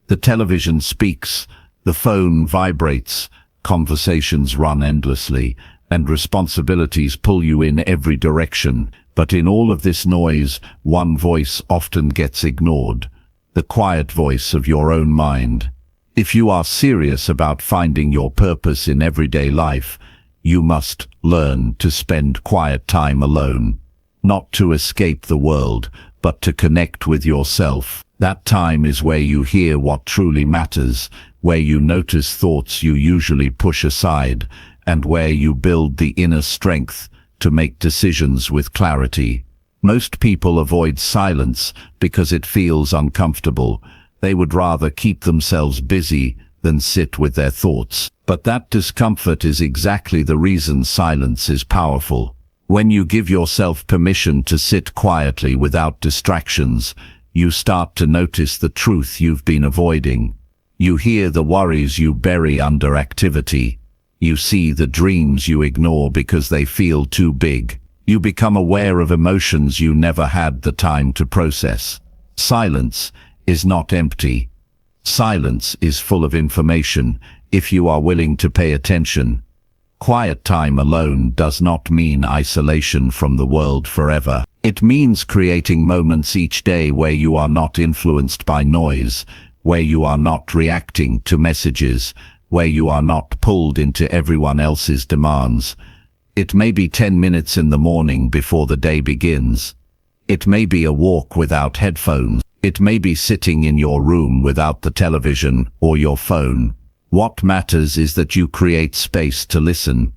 S1: The television speaks, the phone vibrates, conversations run endlessly, and responsibilities pull you in every direction. But in all of this noise, one voice often gets ignored: the quiet voice of your own mind. If you are serious about finding your purpose in everyday life, you must learn to spend quiet time alone. Not to escape the world, but to connect with yourself. That time is where you hear what truly matters, where you notice thoughts you usually push aside, and where you build the inner strength to make decisions with clarity. Most people avoid silence because it feels uncomfortable. They would rather keep themselves busy than sit with their thoughts. But that discomfort is exactly the reason silence is powerful. When you give yourself permission to sit quietly without distractions, you start to notice the truth you've been avoiding. You hear the worries you bury under activity. You see the dreams you ignore because they feel too big. You become aware of emotions you never had the time to process. Silence is not empty. Silence is full of information, if you are willing to pay attention. Quiet time alone does not mean isolation from the world forever. It means creating moments each day where you are not influenced by noise, where you are not reacting to messages, where you are not pulled into everyone else's demands. It may be 10 minutes in the morning before the day begins. It may be a walk without headphones. It may be sitting in your room without the television or your phone. What matters is that you create space to listen.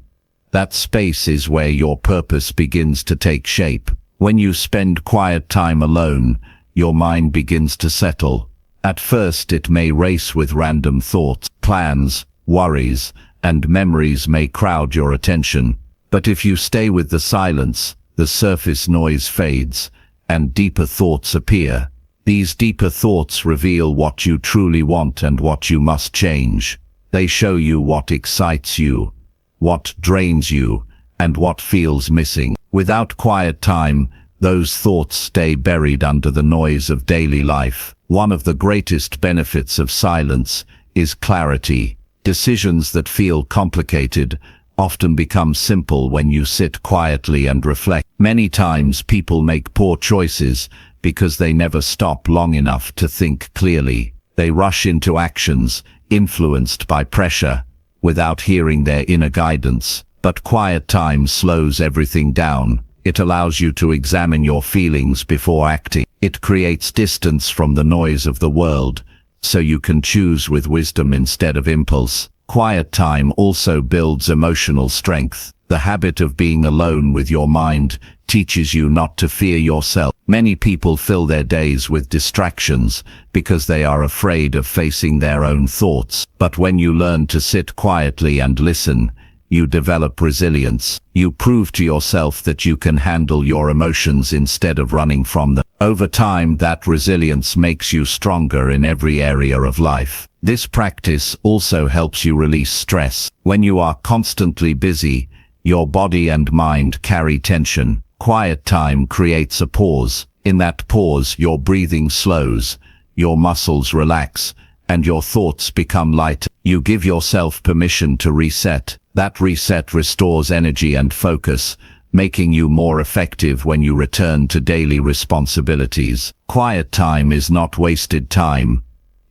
S1: That space is where your purpose begins to take shape. When you spend quiet time alone, your mind begins to settle. At first it may race with random thoughts, plans, worries, and memories may crowd your attention. But if you stay with the silence, the surface noise fades, and deeper thoughts appear. These deeper thoughts reveal what you truly want and what you must change. They show you what excites you, what drains you, and what feels missing. Without quiet time, those thoughts stay buried under the noise of daily life. One of the greatest benefits of silence is clarity. Decisions that feel complicated often become simple when you sit quietly and reflect. Many times people make poor choices because they never stop long enough to think clearly. They rush into actions, influenced by pressure, without hearing their inner guidance. But quiet time slows everything down. It allows you to examine your feelings before acting. It creates distance from the noise of the world, so you can choose with wisdom instead of impulse.
S2: Quiet time also builds emotional strength. The habit of being alone with your mind teaches you not to fear yourself. Many people fill their days with distractions because they are afraid of facing their own thoughts. But when you learn to sit quietly and listen, you develop resilience. You prove to yourself that you can handle your emotions instead of running from them. Over time, that resilience makes you stronger in every area of life. This practice also helps you release stress. When you are constantly busy, your body and mind carry tension. Quiet time creates a pause. In that pause, your breathing slows, your muscles relax, and your thoughts become lighter. You give yourself permission to reset. That reset restores energy and focus, making you more effective when you return to daily responsibilities. Quiet time is not wasted time.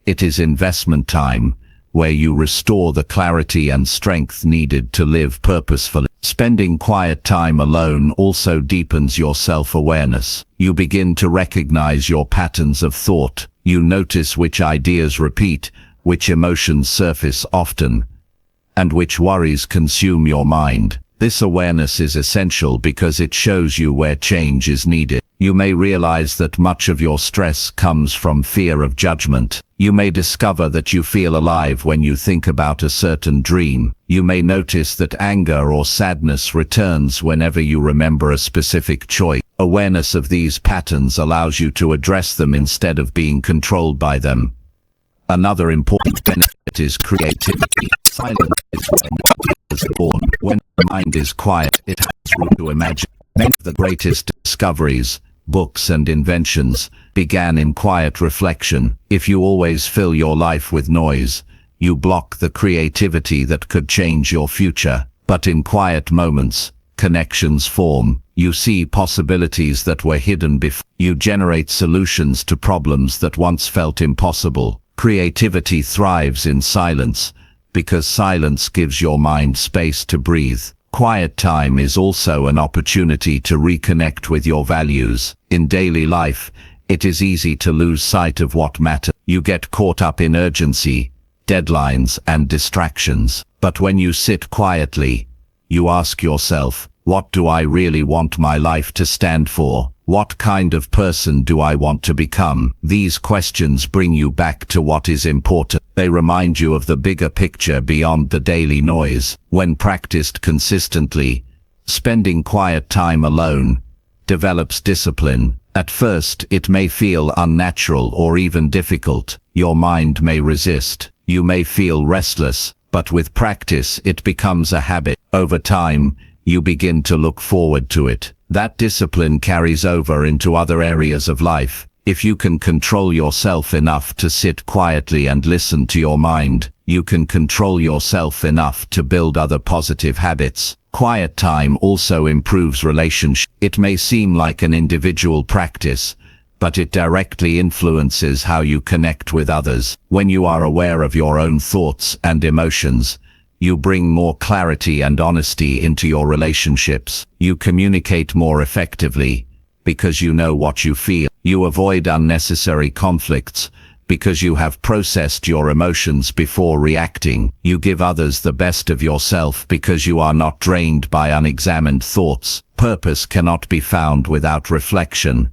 S2: It is investment time, where you restore the clarity and strength needed to live purposefully. Spending quiet time alone also deepens your self-awareness. You begin to recognize your patterns of thought. You notice which ideas repeat, which emotions surface often, and which worries consume your mind. This awareness is essential because it shows you where change is needed. You may realize that much of your stress comes from fear of judgment. You may discover that you feel alive when you think about a certain dream. You may notice that anger or sadness returns whenever you remember a specific choice. Awareness of these patterns allows you to address them instead of being controlled by them. Another important benefit is creativity. Silence is where ideas is born. When the mind is quiet, it has room to imagine. Many of the greatest discoveries, books and inventions began in quiet reflection. If you always fill your life with noise, you block the creativity that could change your future. But in quiet moments, connections form. You see possibilities that were hidden before. You generate solutions to problems that once felt impossible. Creativity thrives in silence, because silence gives your mind space to breathe. Quiet time is also an opportunity to reconnect with your values. In daily life, it is easy to lose sight of what matters. You get caught up in urgency, deadlines, and distractions. But when you sit quietly, you ask yourself, what do I really want my life to stand for? What kind of person do I want to become? These questions bring you back to what is important. They remind you of the bigger picture beyond the daily noise. When practiced consistently, spending quiet time alone develops discipline. At first, it may feel unnatural or even difficult. Your mind may resist. You may feel restless, but with practice, it becomes a habit. Over time, you begin to look forward to it. That discipline carries over into other areas of life. If you can control yourself enough to sit quietly and listen to your mind, you can control yourself enough to build other positive habits. Quiet time also improves relationships. It may seem like an individual practice, but it directly influences how you connect with others. When you are aware of your own thoughts and emotions, you bring more clarity and honesty into your relationships. You communicate more effectively because you know what you feel. You avoid unnecessary conflicts because you have processed your emotions before reacting. You give others the best of yourself because you are not drained by unexamined thoughts. Purpose cannot be found without reflection,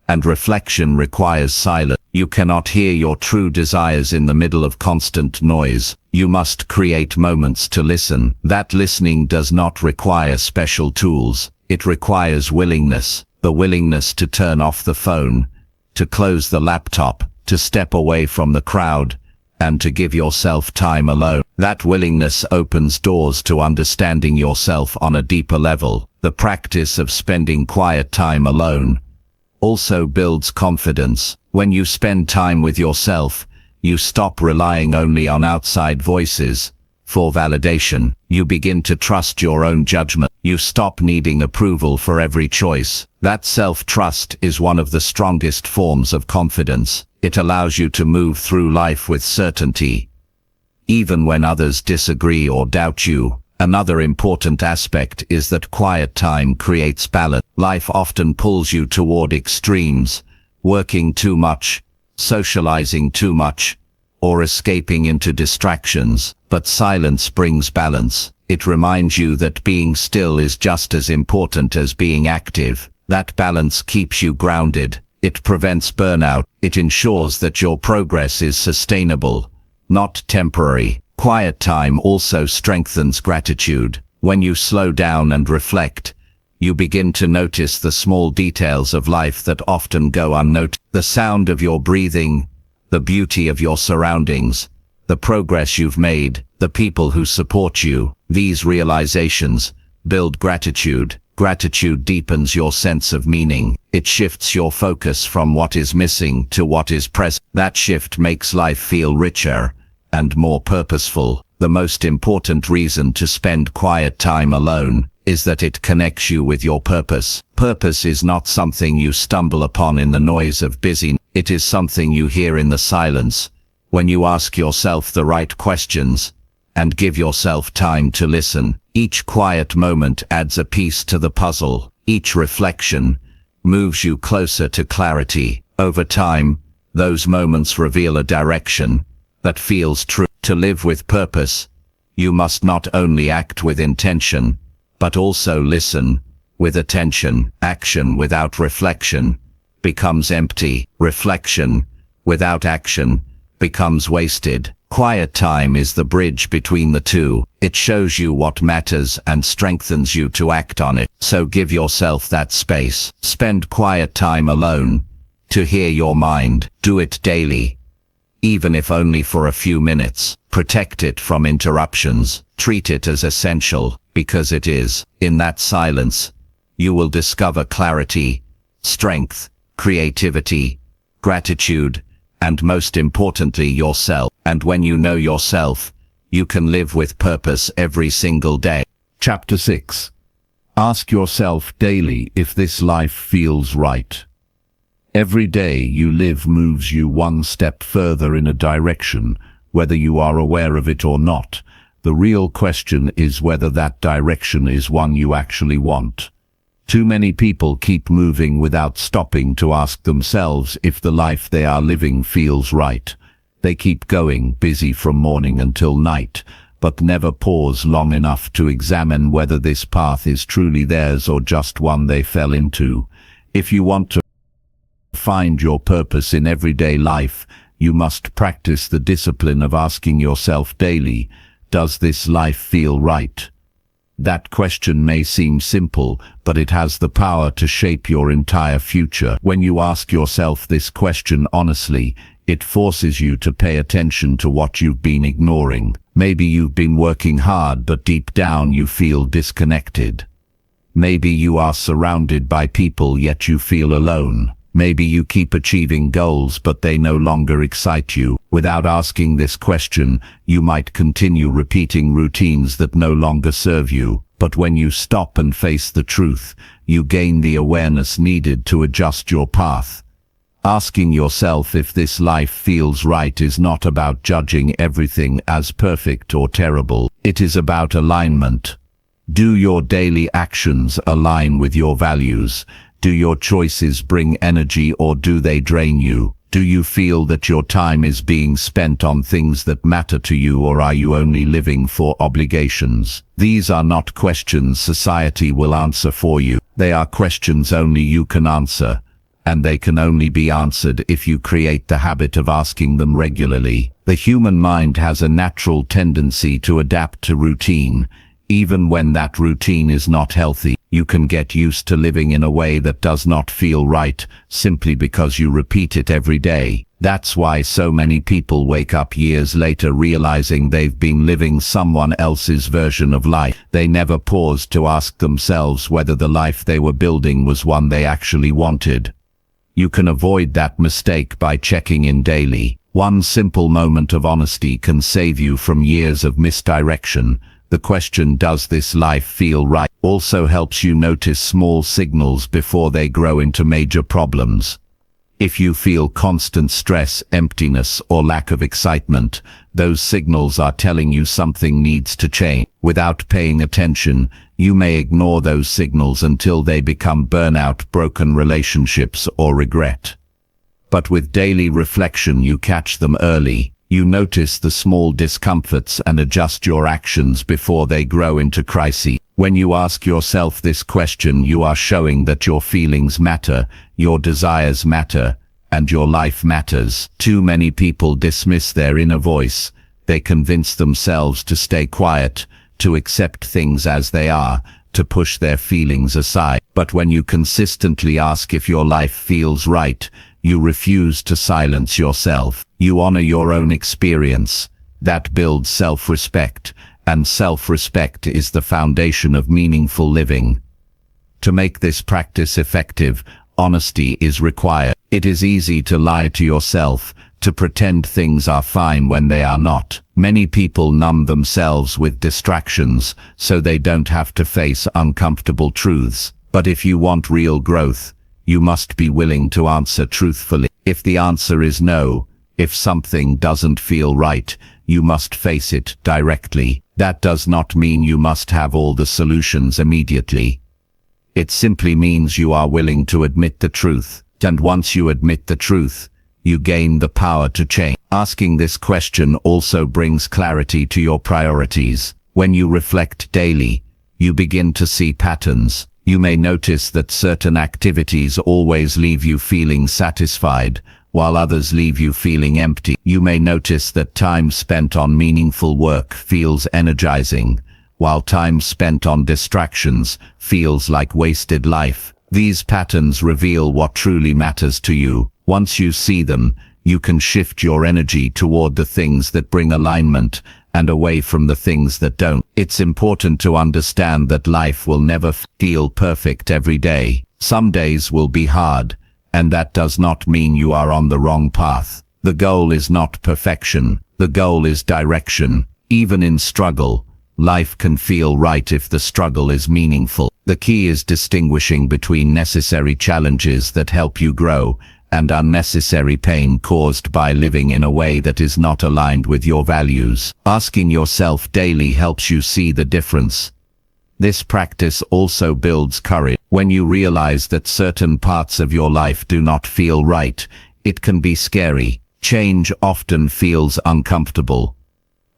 S2: and reflection requires silence. You cannot hear your true desires in the middle of constant noise. You must create moments to listen. That listening does not require special tools. It requires willingness. The willingness to turn off the phone, to close the laptop, to step away from the crowd, and to give yourself time alone. That willingness opens doors to understanding yourself on a deeper level. The practice of spending quiet time alone also builds confidence. When you spend time with yourself, you stop relying only on outside voices for validation. You begin to trust your own judgment. You stop needing approval for every choice. That self-trust is one of the strongest forms of confidence. It allows you to move through life with certainty, even when others disagree or doubt you. Another important aspect is that quiet time creates balance. Life often pulls you toward extremes, working too much, socializing too much, or escaping into distractions, but silence brings balance. It reminds you that being still is just as important as being active. That balance keeps you grounded. It prevents burnout. It ensures that your progress is sustainable, not temporary. Quiet time also strengthens gratitude. When you slow down and reflect, you begin to notice the small details of life that often go unnoticed. The sound of your breathing, the beauty of your surroundings, the progress you've made, the people who support you. These realizations build gratitude. Gratitude deepens your sense of meaning. It shifts your focus from what is missing to what is present. That shift makes life feel richer and more purposeful. The most important reason to spend quiet time alone is that it connects you with your purpose. Purpose is not something you stumble upon in the noise of busyness. It is something you hear in the silence, when you ask yourself the right questions and give yourself time to listen. Each quiet moment adds a piece to the puzzle. Each reflection moves you closer to clarity. Over time, those moments reveal a direction that feels true. To live with purpose, you must not only act with intention, but also listen with attention. Action without reflection becomes empty. Reflection without action becomes wasted. Quiet time is the bridge between the two. It shows you what matters and strengthens you to act on it. So give yourself that space. Spend quiet time alone to hear your mind. Do it daily, even if only for a few minutes. Protect it from interruptions. Treat it as essential, because it is. In that silence, you will discover clarity, strength, creativity, gratitude, and most importantly, yourself. And when you know yourself, you can live with purpose every single day.
S1: Chapter 6. Ask yourself daily if this life feels right. Every day you live moves you one step further in a direction, whether you are aware of it or not. The real question is whether that direction is one you actually want. Too many people keep moving without stopping to ask themselves if the life they are living feels right. They keep going, busy from morning until night, but never pause long enough to examine whether this path is truly theirs or just one they fell into. If you want to find your purpose in everyday life, you must practice the discipline of asking yourself daily, does this life feel right? That question may seem simple, but it has the power to shape your entire future. When you ask yourself this question honestly, it forces you to pay attention to what you've been ignoring. Maybe you've been working hard, but deep down you feel disconnected. Maybe you are surrounded by people, yet you feel alone. Maybe you keep achieving goals, but they no longer excite you. Without asking this question, you might continue repeating routines that no longer serve you. But when you stop and face the truth, you gain the awareness needed to adjust your path. Asking yourself if this life feels right is not about judging everything as perfect or terrible. It is about alignment. Do your daily actions align with your values? Do your choices bring energy or do they drain you? Do you feel that your time is being spent on things that matter to you, or are you only living for obligations? These are not questions society will answer for you. They are questions only you can answer, and they can only be answered if you create the habit of asking them regularly. The human mind has a natural tendency to adapt to routine, even when that routine is not healthy. You can get used to living in a way that does not feel right, simply because you repeat it every day. That's why so many people wake up years later realizing they've been living someone else's version of life. They never paused to ask themselves whether the life they were building was one they actually wanted. You can avoid that mistake by checking in daily. One simple moment of honesty can save you from years of misdirection. The question, does this life feel right, also helps you notice small signals before they grow into major problems. If you feel constant stress, emptiness, or lack of excitement, those signals are telling you something needs to change. Without paying attention, you may ignore those signals until they become burnout, broken relationships, or regret. But with daily reflection, you catch them early.
S2: You notice the small discomforts and adjust your actions before they grow into crises. When you ask yourself this question, you are showing that your feelings matter, your desires matter, and your life matters. Too many people dismiss their inner voice. They convince themselves to stay quiet, to accept things as they are, to push their feelings aside. But when you consistently ask if your life feels right, you refuse to silence yourself. You honor your own experience. That builds self-respect, and self-respect is the foundation of meaningful living. To make this practice effective, honesty is required. It is easy to lie to yourself, to pretend things are fine when they are not. Many people numb themselves with distractions so they don't have to face uncomfortable truths. But if you want real growth, you must be willing to answer truthfully. If the answer is no, if something doesn't feel right, you must face it directly. That does not mean you must have all the solutions immediately. It simply means you are willing to admit the truth. And once you admit the truth, you gain the power to change. Asking this question also brings clarity to your priorities. When you reflect daily, you begin to see patterns. You may notice that certain activities always leave you feeling satisfied, while others leave you feeling empty. You may notice that time spent on meaningful work feels energizing, while time spent on distractions feels like wasted life. These patterns reveal what truly matters to you. Once you see them, you can shift your energy toward the things that bring alignment and away from the things that don't. It's important to understand that life will never feel perfect every day. Some days will be hard, and that does not mean you are on the wrong path. The goal is not perfection. The goal is direction. Even in struggle, life can feel right if the struggle is meaningful. The key is distinguishing between necessary challenges that help you grow and unnecessary pain caused by living in a way that is not aligned with your values. Asking yourself daily helps you see the difference. This practice also builds courage. When you realize that certain parts of your life do not feel right, it can be scary. Change often feels uncomfortable.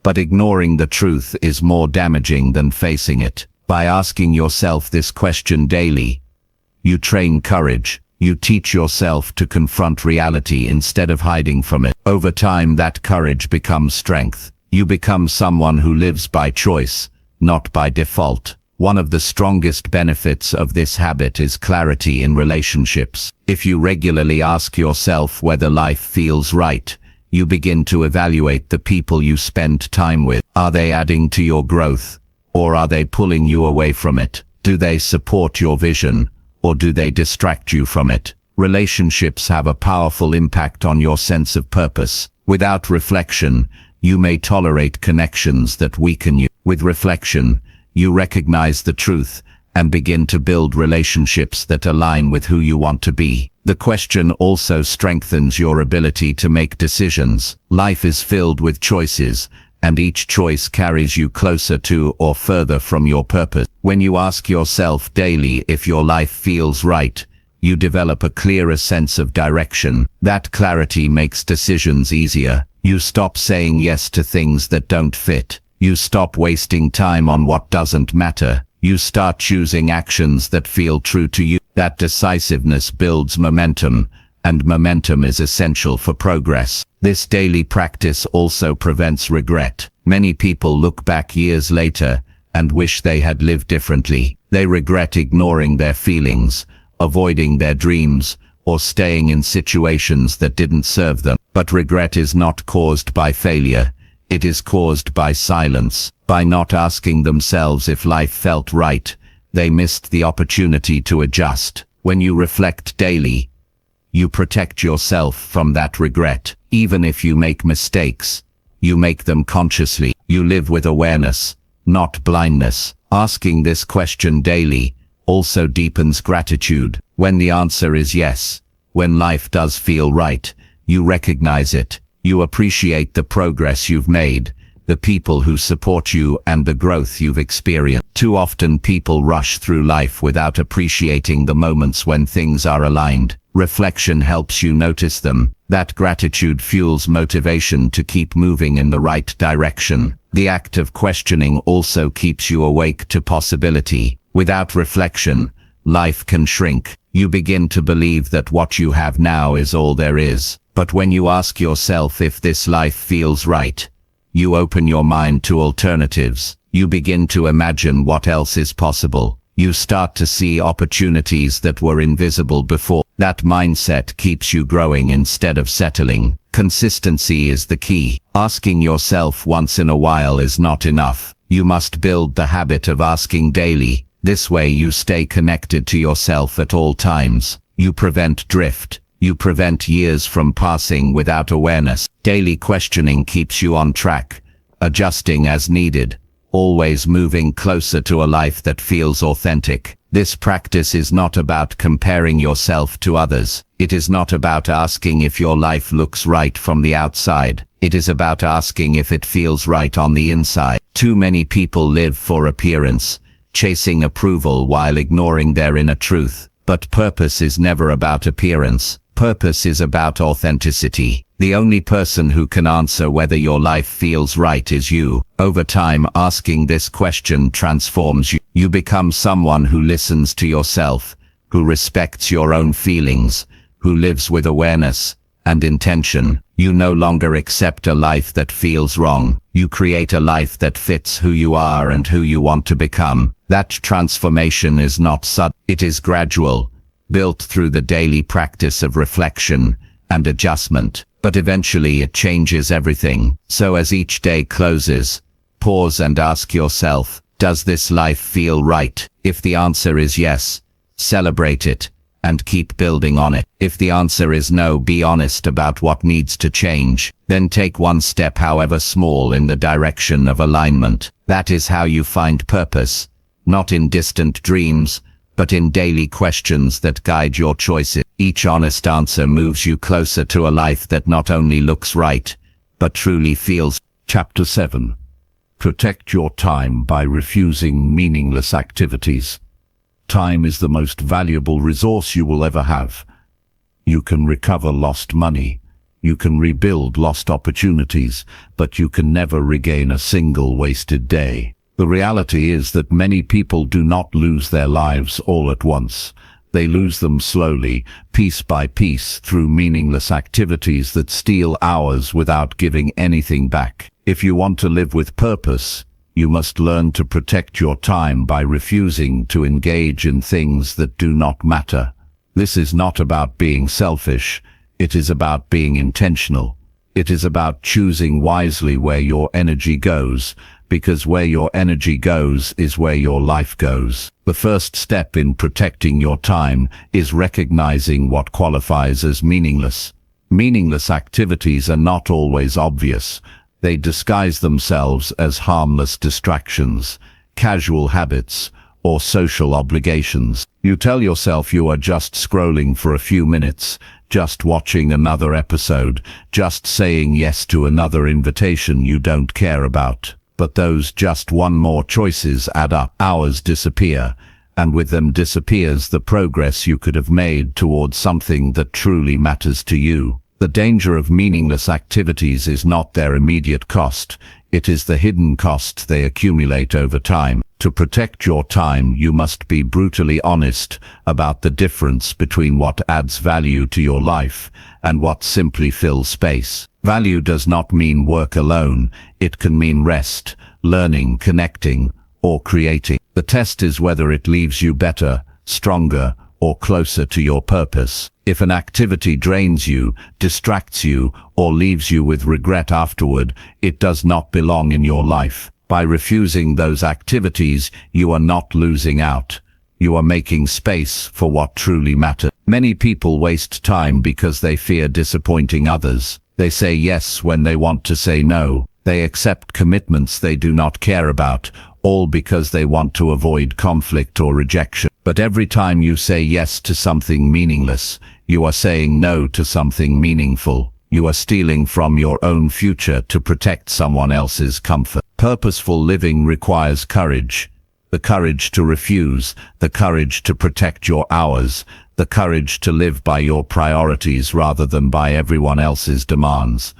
S2: But ignoring the truth is more damaging than facing it. By asking yourself this question daily, you train courage. You teach yourself to confront reality instead of hiding from it. Over time, that courage becomes strength. You become someone who lives by choice, not by default. One of the strongest benefits of this habit is clarity in relationships. If you regularly ask yourself whether life feels right, you begin to evaluate the people you spend time with. Are they adding to your growth, or are they pulling you away from it? Do they support your vision, or do they distract you from it? Relationships have a powerful impact on your sense of purpose. Without reflection, you may tolerate connections that weaken you. With reflection, you recognize the truth and begin to build relationships that align with who you want to be. The question also strengthens your ability to make decisions. Life is filled with choices, and each choice carries you closer to or further from your purpose. When you ask yourself daily if your life feels right, you develop a clearer sense of direction. That clarity makes decisions easier. You stop saying yes to things that don't fit. You stop wasting time on what doesn't matter. You start choosing actions that feel true to you. That decisiveness builds momentum, and momentum is essential for progress. This daily practice also prevents regret. Many people look back years later and wish they had lived differently. They regret ignoring their feelings, avoiding their dreams, or staying in situations that didn't serve them. But regret is not caused by failure. It is caused by silence. By not asking themselves if life felt right, they missed the opportunity to adjust. When you reflect daily, you protect yourself from that regret. Even if you make mistakes, you make them consciously. You live with awareness, not blindness. Asking this question daily also deepens gratitude. When the answer is yes, when life does feel right, you recognize it. You appreciate the progress you've made, the people who support you, and the growth you've experienced. Too often people rush through life without appreciating the moments when things are aligned. Reflection helps you notice them. That gratitude fuels motivation to keep moving in the right direction. The act of questioning also keeps you awake to possibility. Without reflection, life can shrink. You begin to believe that what you have now is all there is. But when you ask yourself if this life feels right, you open your mind to alternatives. You begin to imagine what else is possible. You start to see opportunities that were invisible before. That mindset keeps you growing instead of settling. Consistency is the key. Asking yourself once in a while is not enough. You must build the habit of asking daily. This way you stay connected to yourself at all times. You prevent drift. You prevent years from passing without awareness. Daily questioning keeps you on track, adjusting as needed, always moving closer to a life that feels authentic. This practice is not about comparing yourself to others. It is not about asking if your life looks right from the outside. It is about asking if it feels right on the inside. Too many people live for appearance, chasing approval while ignoring their inner truth. But purpose is never about appearance. Purpose is about authenticity. The only person who can answer whether your life feels right is you. Over time, asking this question transforms you. You become someone who listens to yourself, who respects your own feelings, who lives with awareness and intention. You no longer accept a life that feels wrong. You create a life that fits who you are and who you want to become. That transformation is not sudden. It is gradual, built through the daily practice of reflection and adjustment. But eventually it changes everything. So as each day closes, pause and ask yourself, does this life feel right? If the answer is yes, celebrate it and keep building on it. If the answer is no, be honest about what needs to change. Then take one step, however small, in the direction of alignment. That is how you find purpose, not in distant dreams, but in daily questions that guide your choices. Each honest answer moves you closer to a life that not only looks right, but truly feels.
S1: Chapter 7. Protect your time by refusing meaningless activities. Time is the most valuable resource you will ever have. You can recover lost money. You can rebuild lost opportunities, but you can never regain a single wasted day. The reality is that many people do not lose their lives all at once. They lose them slowly, piece by piece, through meaningless activities that steal hours without giving anything back. If you want to live with purpose, you must learn to protect your time by refusing to engage in things that do not matter. This is not about being selfish. It is about being intentional. It is about choosing wisely where your energy goes, because where your energy goes is where your life goes. The first step in protecting your time is recognizing what qualifies as meaningless. Meaningless activities are not always obvious. They disguise themselves as harmless distractions, casual habits, or social obligations. You tell yourself you are just scrolling for a few minutes, just watching another episode, just saying yes to another invitation you don't care about. But those just one more choices add up. Hours disappear, and with them disappears the progress you could have made towards something that truly matters to you. The danger of meaningless activities is not their immediate cost. It is the hidden cost they accumulate over time. To protect your time, you must be brutally honest about the difference between what adds value to your life and what simply fills space. Value does not mean work alone. It can mean rest, learning, connecting, or creating. The test is whether it leaves you better, stronger, or closer to your purpose. If an activity drains you, distracts you, or leaves you with regret afterward, it does not belong in your life. By refusing those activities, you are not losing out. You are making space for what truly matters. Many people waste time because they fear disappointing others. They say yes when they want to say no. They accept commitments they do not care about, all because they want to avoid conflict or rejection. But every time you say yes to something meaningless, you are saying no to something meaningful. You are stealing from your own future to protect someone else's comfort. Purposeful living requires courage. The courage to refuse, the courage to protect your hours,
S2: the courage to live by your priorities rather than by everyone else's demands.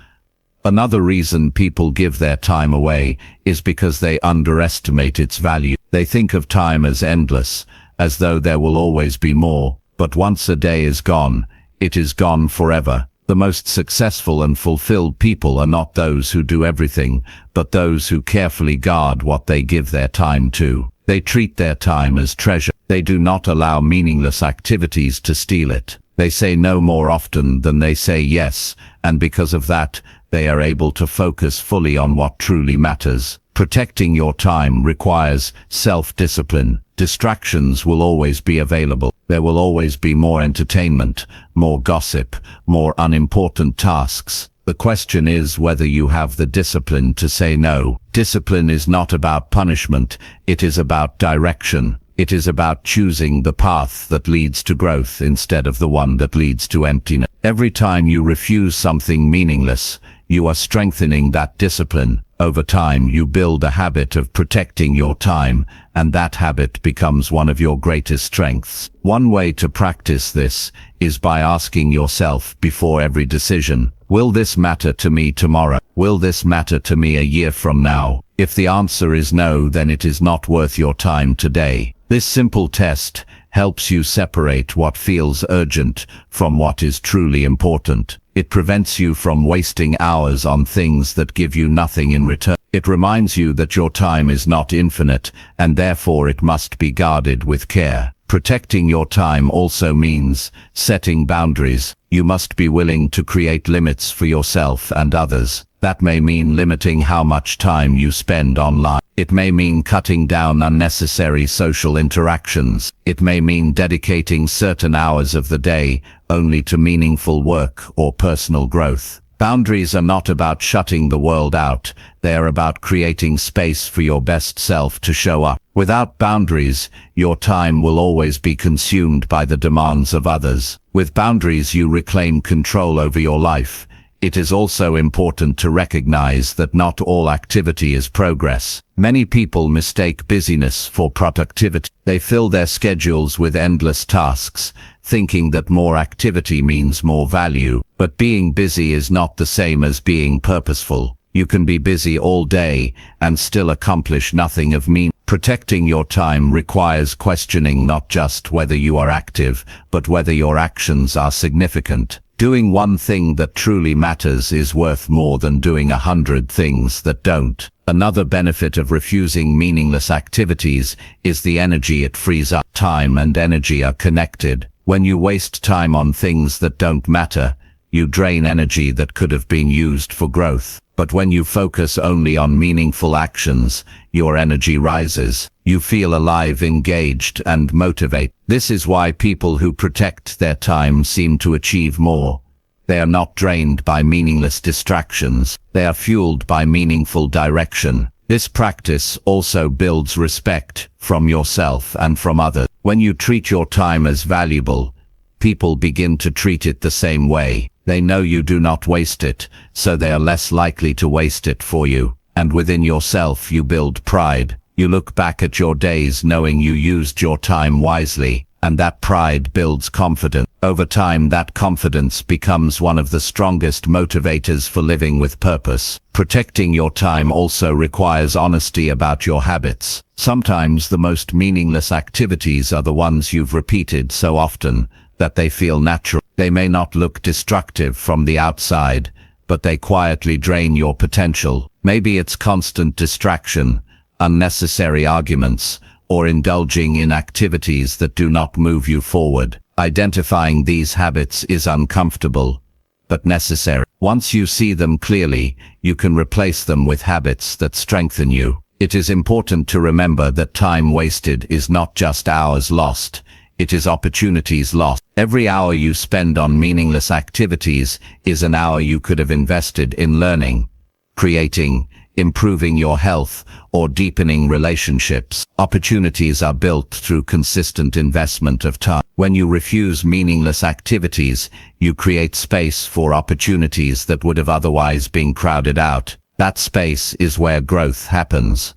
S2: Another reason people give their time away is because they underestimate its value. They think of time as endless, as though there will always be more, but once a day is gone, it is gone forever. The most successful and fulfilled people are not those who do everything, but those who carefully guard what they give their time to. They treat their time as treasure. They do not allow meaningless activities to steal it. They say no more often than they say yes, and because of that, they are able to focus fully on what truly matters. Protecting your time requires self-discipline. Distractions will always be available. There will always be more entertainment, more gossip, more unimportant tasks. The question is whether you have the discipline to say no. Discipline is not about punishment, it is about direction. It is about choosing the path that leads to growth instead of the one that leads to emptiness. Every time you refuse something meaningless, you are strengthening that discipline. Over time, you build a habit of protecting your time, and that habit becomes one of your greatest strengths. One way to practice this is by asking yourself before every decision, will this matter to me tomorrow? Will this matter to me a year from now? If the answer is no, then it is not worth your time today. This simple test helps you separate what feels urgent from what is truly important. It prevents you from wasting hours on things that give you nothing in return. It reminds you that your time is not infinite, and therefore it must be guarded with care. Protecting your time also means setting boundaries. You must be willing to create limits for yourself and others. That may mean limiting how much time you spend online. It may mean cutting down unnecessary social interactions. It may mean dedicating certain hours of the day only to meaningful work or personal growth. Boundaries are not about shutting the world out. They are about creating space for your best self to show up. Without boundaries, your time will always be consumed by the demands of others. With boundaries, you reclaim control over your life. It is also important to recognize that not all activity is progress. Many people mistake busyness for productivity. They fill their schedules with endless tasks, thinking that more activity means more value. But being busy is not the same as being purposeful. You can be busy all day and still accomplish nothing of meaning. Protecting your time requires questioning not just whether you are active, but whether your actions are significant. Doing one thing that truly matters is worth more than doing 100 things that don't. Another benefit of refusing meaningless activities is the energy it frees up. Time and energy are connected. When you waste time on things that don't matter, you drain energy that could have been used for growth. But when you focus only on meaningful actions, your energy rises. You feel alive, engaged, and motivated. This is why people who protect their time seem to achieve more. They are not drained by meaningless distractions. They are fueled by meaningful direction. This practice also builds respect from yourself and from others. When you treat your time as valuable, people begin to treat it the same way. They know you do not waste it, so they are less likely to waste it for you. And within yourself you build pride. You look back at your days knowing you used your time wisely, and that pride builds confidence. Over time, that confidence becomes one of the strongest motivators for living with purpose. Protecting your time also requires honesty about your habits. Sometimes the most meaningless activities are the ones you've repeated so often that they feel natural. They may not look destructive from the outside, but they quietly drain your potential. Maybe it's constant distraction, unnecessary arguments, or indulging in activities that do not move you forward. Identifying these habits is uncomfortable, but necessary. Once you see them clearly, you can replace them with habits that strengthen you. It is important to remember that time wasted is not just hours lost. It is opportunities lost. Every hour you spend on meaningless activities is an hour you could have invested in learning, creating, improving your health, or deepening relationships. Opportunities are built through consistent investment of time. When you refuse meaningless activities, you create space for opportunities that would have otherwise been crowded out. That space is where growth happens.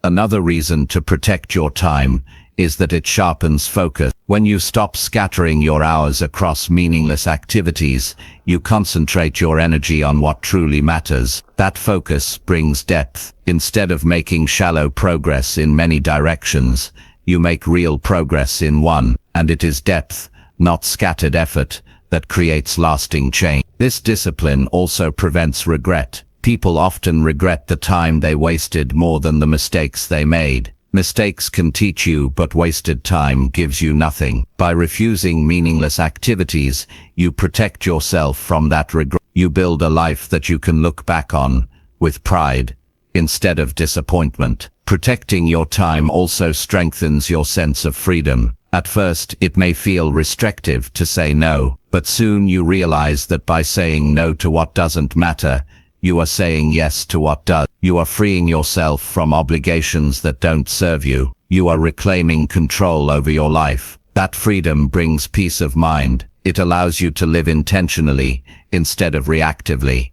S2: Another reason to protect your time is that it sharpens focus. When you stop scattering your hours across meaningless activities, you concentrate your energy on what truly matters. That focus brings depth. Instead of making shallow progress in many directions, you make real progress in one, and it is depth, not scattered effort, that creates lasting change. This discipline also prevents regret. People often regret the time they wasted more than the mistakes they made. Mistakes can teach you, but wasted time gives you nothing. By refusing meaningless activities, you protect yourself from that regret. You build a life that you can look back on with pride instead of disappointment. Protecting your time also strengthens your sense of freedom. At first, it may feel restrictive to say no, but soon you realize that by saying no to what doesn't matter, you are saying yes to what does. You are freeing yourself from obligations that don't serve you. You are reclaiming control over your life. That freedom brings peace of mind. It allows you to live intentionally instead of reactively.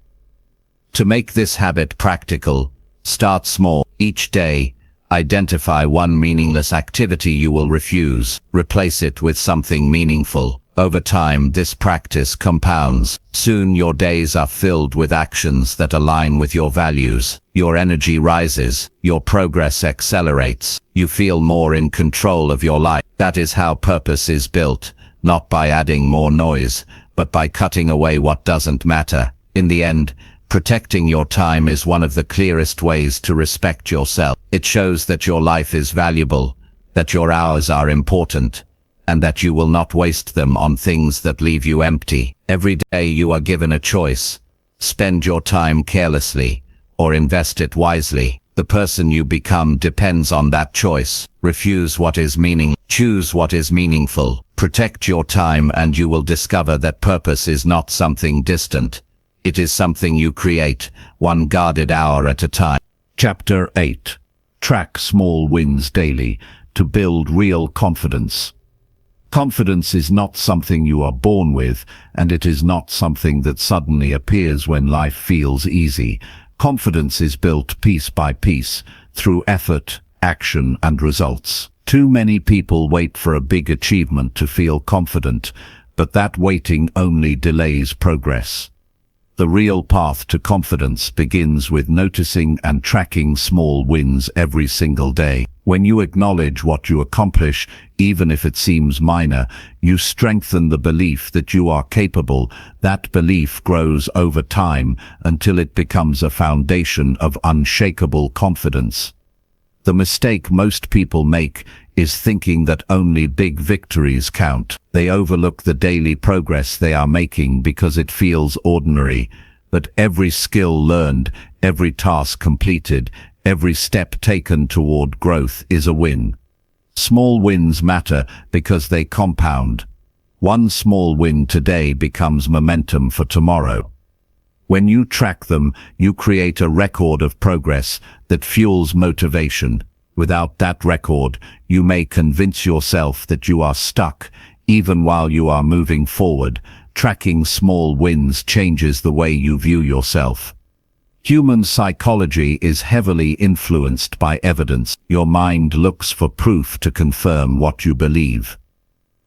S2: To make this habit practical, start small. Each day, identify one meaningless activity you will refuse. Replace it with something meaningful. Over time, this practice compounds. Soon your days are filled with actions that align with your values. Your energy rises. Your progress accelerates. You feel more in control of your life. That is how purpose is built, not by adding more noise, but by cutting away what doesn't matter. In the end, protecting your time is one of the clearest ways to respect yourself. It shows that your life is valuable, that your hours are important, and that you will not waste them on things that leave you empty. Every day you are given a choice. Spend your time carelessly, or invest it wisely. The person you become depends on that choice. Refuse what is meaningless. Choose what is meaningful. Protect your time and you will discover that purpose is not something distant. It is something you create, one guarded hour at a time.
S1: Chapter 8. Track small wins daily to build real confidence. Confidence is not something you are born with, and it is not something that suddenly appears when life feels easy. Confidence is built piece by piece, through effort, action, and results. Too many people wait for a big achievement to feel confident, but that waiting only delays progress. The real path to confidence begins with noticing and tracking small wins every single day. When you acknowledge what you accomplish, even if it seems minor, you strengthen the belief that you are capable. That belief grows over time until it becomes a foundation of unshakable confidence. The mistake most people make is thinking that only big victories count. They overlook the daily progress they are making because it feels ordinary. But every skill learned, every task completed, every step taken toward growth is a win. Small wins matter because they compound. One small win today becomes momentum for tomorrow. When you track them, you create a record of progress that fuels motivation. Without that record, you may convince yourself that you are stuck, even while you are moving forward. Tracking small wins changes the way you view yourself. Human psychology is heavily influenced by evidence. Your mind looks for proof to confirm what you believe.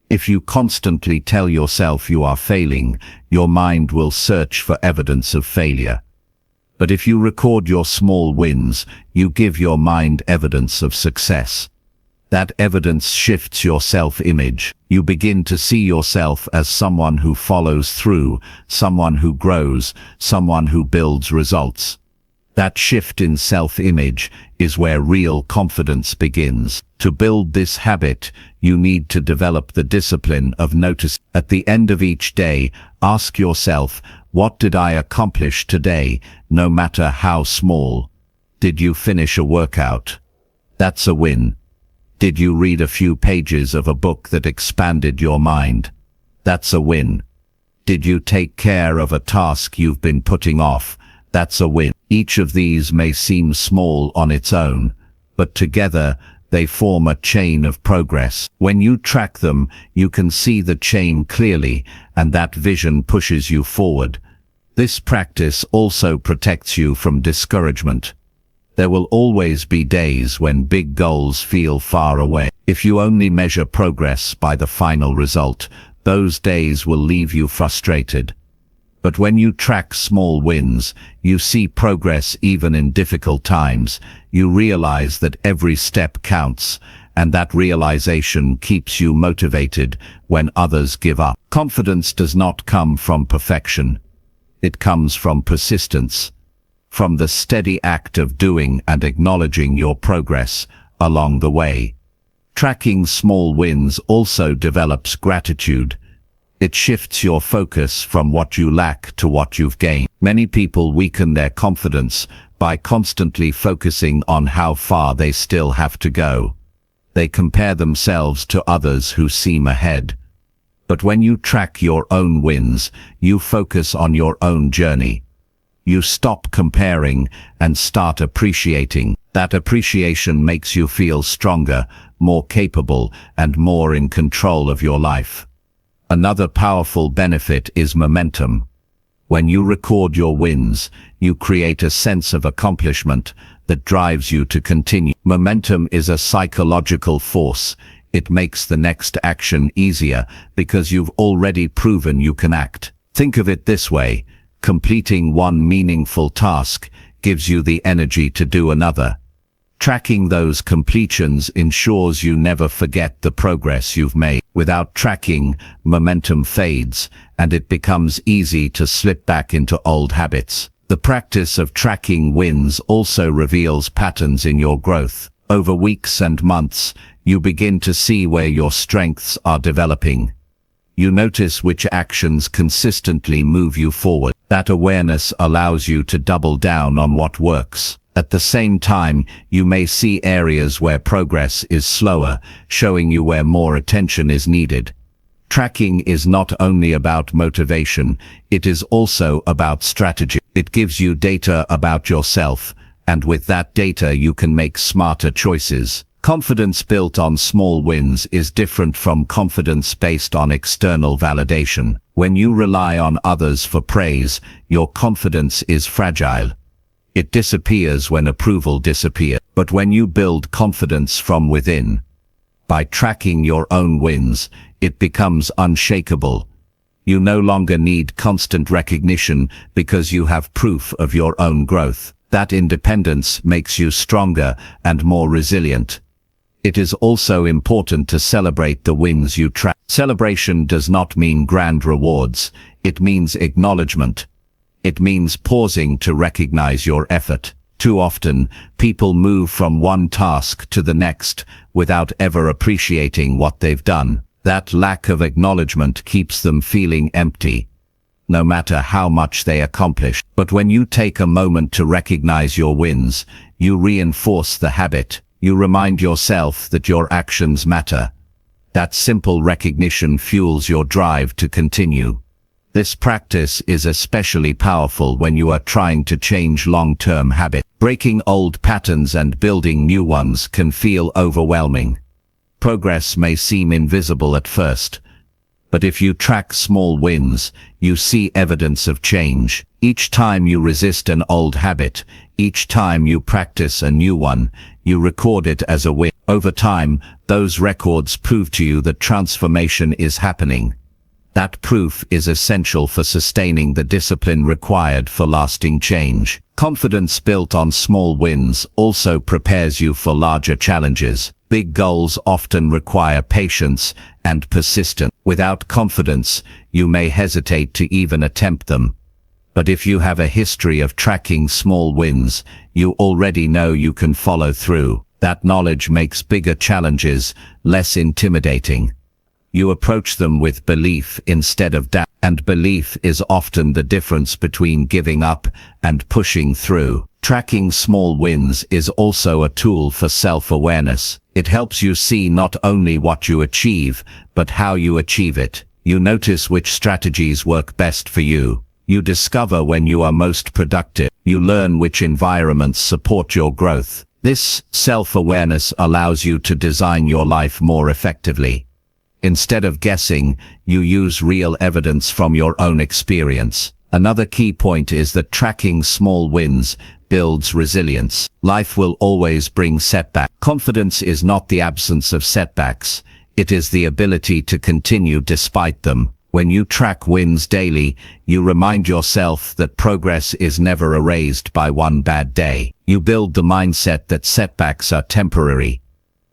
S1: If you constantly tell yourself you are failing, your mind will search for evidence of failure. But if you record your small wins, you give your mind evidence of success. That evidence shifts your self-image. You begin to see yourself as someone who follows through, someone who grows, someone who builds results. That shift in self-image is where real confidence begins. To build this habit, you need to develop the discipline of notice. At the end of each day, ask yourself, what did I accomplish today, no matter how small? Did you finish a workout? That's a win. Did you read a few pages of a book that expanded your mind? That's a win. Did you take care of a task you've been putting off? That's a win. Each of these may seem small on its own, but together they form a chain of progress. When you track them, you can see the chain clearly, and that vision pushes you forward. This practice also protects you from discouragement.
S2: There will always be days when big goals feel far away. If you only measure progress by the final result, those days will leave you frustrated. But when you track small wins, you see progress even in difficult times. You realize that every step counts, and that realization keeps you motivated when others give up. Confidence does not come from perfection. It comes from persistence, from the steady act of doing and acknowledging your progress along the way. Tracking small wins also develops gratitude. It shifts your focus from what you lack to what you've gained. Many people weaken their confidence by constantly focusing on how far they still have to go. They compare themselves to others who seem ahead. But when you track your own wins, you focus on your own journey. You stop comparing and start appreciating. That appreciation makes you feel stronger, more capable, and more in control of your life. Another powerful benefit is momentum. When you record your wins, you create a sense of accomplishment that drives you to continue. Momentum is a psychological force. It makes the next action easier because you've already proven you can act. Think of it this way: completing one meaningful task gives you the energy to do another. Tracking those completions ensures you never forget the progress you've made. Without tracking, momentum fades, and it becomes easy to slip back into old habits. The practice of tracking wins also reveals patterns in your growth. Over weeks and months, you begin to see where your strengths are developing. You notice which actions consistently move you forward. That awareness allows you to double down on what works. At the same time, you may see areas where progress is slower, showing you where more attention is needed. Tracking is not only about motivation, it is also about strategy. It gives you data about yourself, and with that data you can make smarter choices. Confidence built on small wins is different from confidence based on external validation. When you rely on others for praise, your confidence is fragile. It disappears when approval disappears. But when you build confidence from within, by tracking your own wins, it becomes unshakable. You no longer need constant recognition because you have proof of your own growth. That independence makes you stronger and more resilient. It is also important to celebrate the wins you track. Celebration does not mean grand rewards. It means acknowledgement. It means pausing to recognize your effort. Too often, people move from one task to the next without ever appreciating what they've done. That lack of acknowledgement keeps them feeling empty, no matter how much they accomplish. But when you take a moment to recognize your wins, you reinforce the habit. You remind yourself that your actions matter. That simple recognition fuels your drive to continue. This practice is especially powerful when you are trying to change long-term habits. Breaking old patterns and building new ones can feel overwhelming. Progress may seem invisible at first, but if you track small wins, you see evidence of change. Each time you resist an old habit, each time you practice a new one, you record it as a win. Over time, those records prove to you that transformation is happening. That proof is essential for sustaining the discipline required for lasting change. Confidence built on small wins also prepares you for larger challenges. Big goals often require patience and persistence. Without confidence, you may hesitate to even attempt them. But if you have a history of tracking small wins, you already know you can follow through. That knowledge makes bigger challenges less intimidating. You approach them with belief instead of doubt, and belief is often the difference between giving up and pushing through. Tracking small wins is also a tool for self-awareness. It helps you see not only what you achieve, but how you achieve it. You notice which strategies work best for you. You discover when you are most productive. You learn which environments support your growth. This self-awareness allows you to design your life more effectively. Instead of guessing, you use real evidence from your own experience. Another key point is that tracking small wins builds resilience. Life will always bring setbacks. Confidence is not the absence of setbacks. It is the ability to continue despite them. When you track wins daily, you remind yourself that progress is never erased by one bad day. You build the mindset that setbacks are temporary,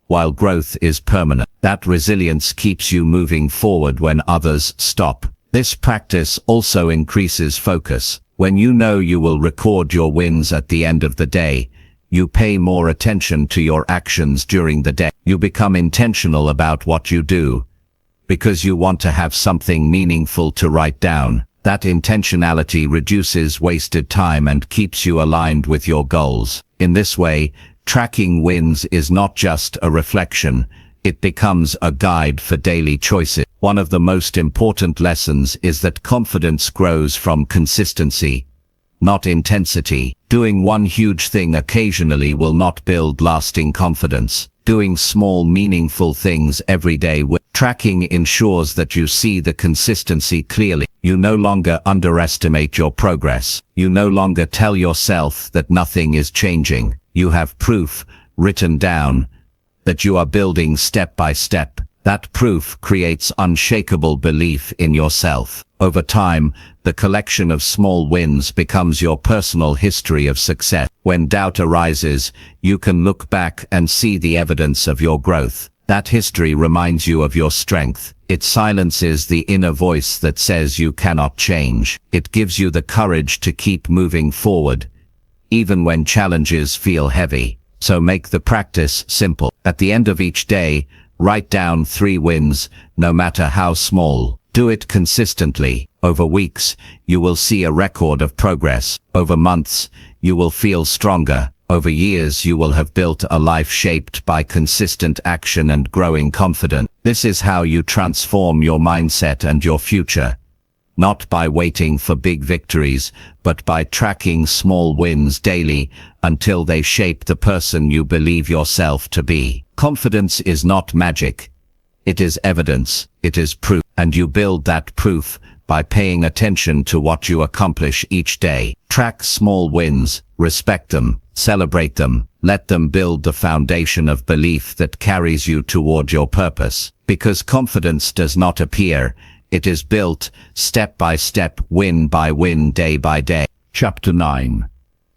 S2: while growth is permanent. That resilience keeps you moving forward when others stop. This practice also increases focus. When you know you will record your wins at the end of the day, you pay more attention to your actions during the day. You become intentional about what you do, because you want to have something meaningful to write down. That intentionality reduces wasted time and keeps you aligned with your goals. In this way, tracking wins is not just a reflection, it becomes a guide for daily choices. One of the most important lessons is that confidence grows from consistency, not intensity. Doing one huge thing occasionally will not build lasting confidence. Doing small, meaningful things every day will. Tracking ensures that you see the consistency clearly. You no longer underestimate your progress. You no longer tell yourself that nothing is changing. You have proof, written down, that you are building step by step. That proof creates unshakable belief in yourself. Over time, the collection of small wins becomes your personal history of success. When doubt arises, you can look back and see the evidence of your growth. That history reminds you of your strength. It silences the inner voice that says you cannot change. It gives you the courage to keep moving forward, even when challenges feel heavy. So make the practice simple. At the end of each day, write down 3 wins, no matter how small. Do it consistently. Over weeks, you will see a record of progress. Over months, you will feel stronger. Over years, you will have built a life shaped by consistent action and growing confidence. This is how you transform your mindset and your future. Not by waiting for big victories, but by tracking small wins daily until they shape the person you believe yourself to be. Confidence is not magic. It is evidence. It is proof. And you build that proof by paying attention to what you accomplish each day. Track small wins, respect them, celebrate them, let them build the foundation of belief that carries you toward your purpose. Because confidence does not appear, it is built step by step, win by win, day by day.
S1: Chapter 9.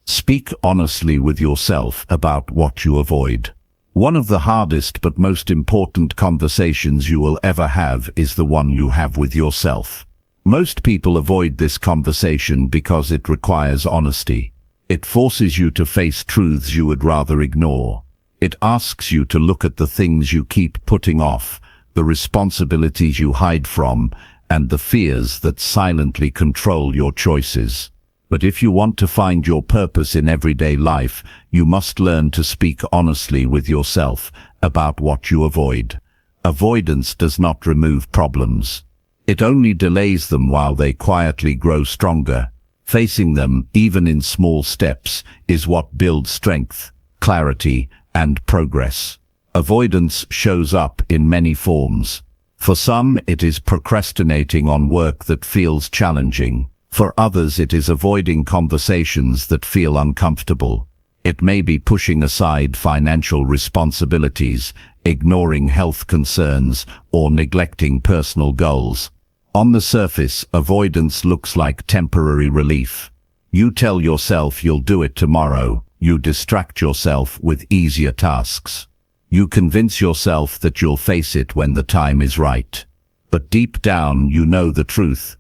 S1: Speak honestly with yourself about what you avoid. One of the hardest but most important conversations you will ever have is the one you have with yourself. Most people avoid this conversation because it requires honesty. It forces you to face truths you would rather ignore. It asks you to look at the things you keep putting off, the responsibilities you hide from, and the fears that silently control your choices. But if you want to find your purpose in everyday life, you must learn to speak honestly with yourself about what you avoid. Avoidance does not remove problems. It only delays them while they quietly grow stronger. Facing them, even in small steps, is what builds strength, clarity, and progress. Avoidance shows up in many forms. For some, it is procrastinating on work that feels challenging. For others, it is avoiding conversations that feel uncomfortable. It may be pushing aside financial responsibilities, ignoring health concerns, or neglecting personal goals. On the surface, avoidance looks like temporary relief. You tell yourself you'll do it tomorrow. You distract yourself with easier tasks. You convince yourself that you'll face it when the time is right. But deep down, you know the truth.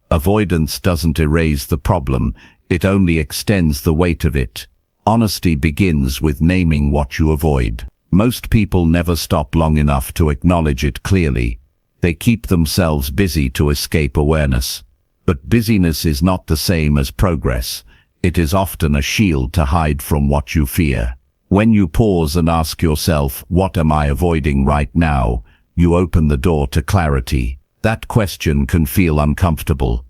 S1: Avoidance doesn't erase the problem, it only extends the weight of it. Honesty begins with naming what you avoid. Most people never stop long enough to acknowledge it clearly. They keep themselves busy to escape awareness. But busyness is not the same as progress. It is often a shield to hide from what you fear. When you pause and ask yourself, what am I avoiding right now? You open the door to clarity. That question can feel uncomfortable,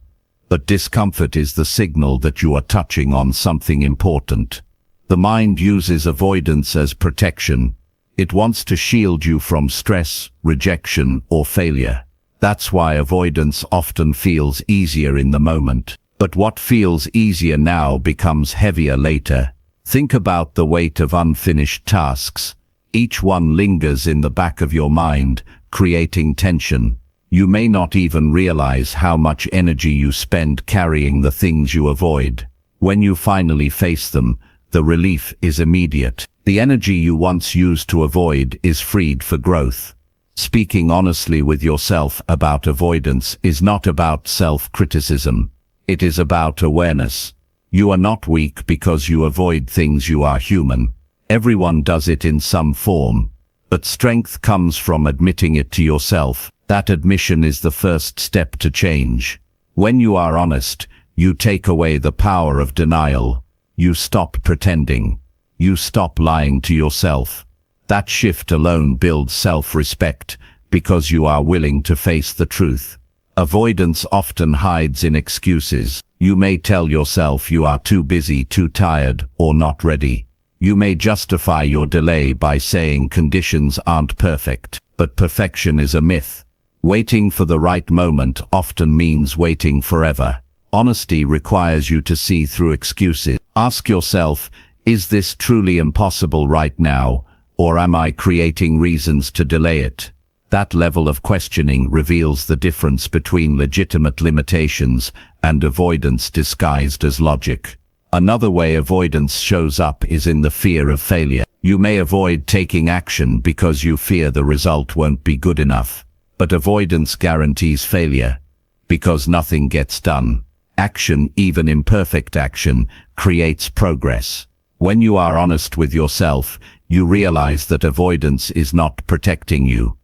S1: but discomfort is the signal that you are touching on something important. The mind uses avoidance as protection. It wants to shield you from stress, rejection, or failure. That's why avoidance often feels easier in the moment.
S2: But what feels easier now becomes heavier later. Think about the weight of unfinished tasks. Each one lingers in the back of your mind, creating tension. You may not even realize how much energy you spend carrying the things you avoid. When you finally face them, the relief is immediate. The energy you once used to avoid is freed for growth. Speaking honestly with yourself about avoidance is not about self-criticism. It is about awareness. You are not weak because you avoid things. You are human. Everyone does it in some form. But strength comes from admitting it to yourself. That admission is the first step to change. When you are honest, you take away the power of denial. You stop pretending. You stop lying to yourself. That shift alone builds self-respect because you are willing to face the truth. Avoidance often hides in excuses. You may tell yourself you are too busy, too tired, or not ready. You may justify your delay by saying conditions aren't perfect, but perfection is a myth. Waiting for the right moment often means waiting forever. Honesty requires you to see through excuses. Ask yourself, is this truly impossible right now, or am I creating reasons to delay it? That level of questioning reveals the difference between legitimate limitations and avoidance disguised as logic. Another way avoidance shows up is in the fear of failure. You may avoid taking action because you fear the result won't be good enough. But avoidance guarantees failure, because nothing gets done. Action, even imperfect action, creates progress. When you are honest with yourself, you realize that avoidance is not protecting you.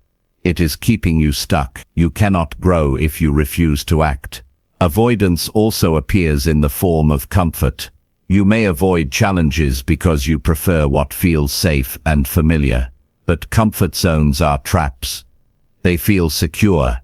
S2: It is keeping you stuck. You cannot grow if you refuse to act. Avoidance also appears in the form of comfort. You may avoid challenges because you prefer what feels safe and familiar. But comfort zones are traps. They feel secure,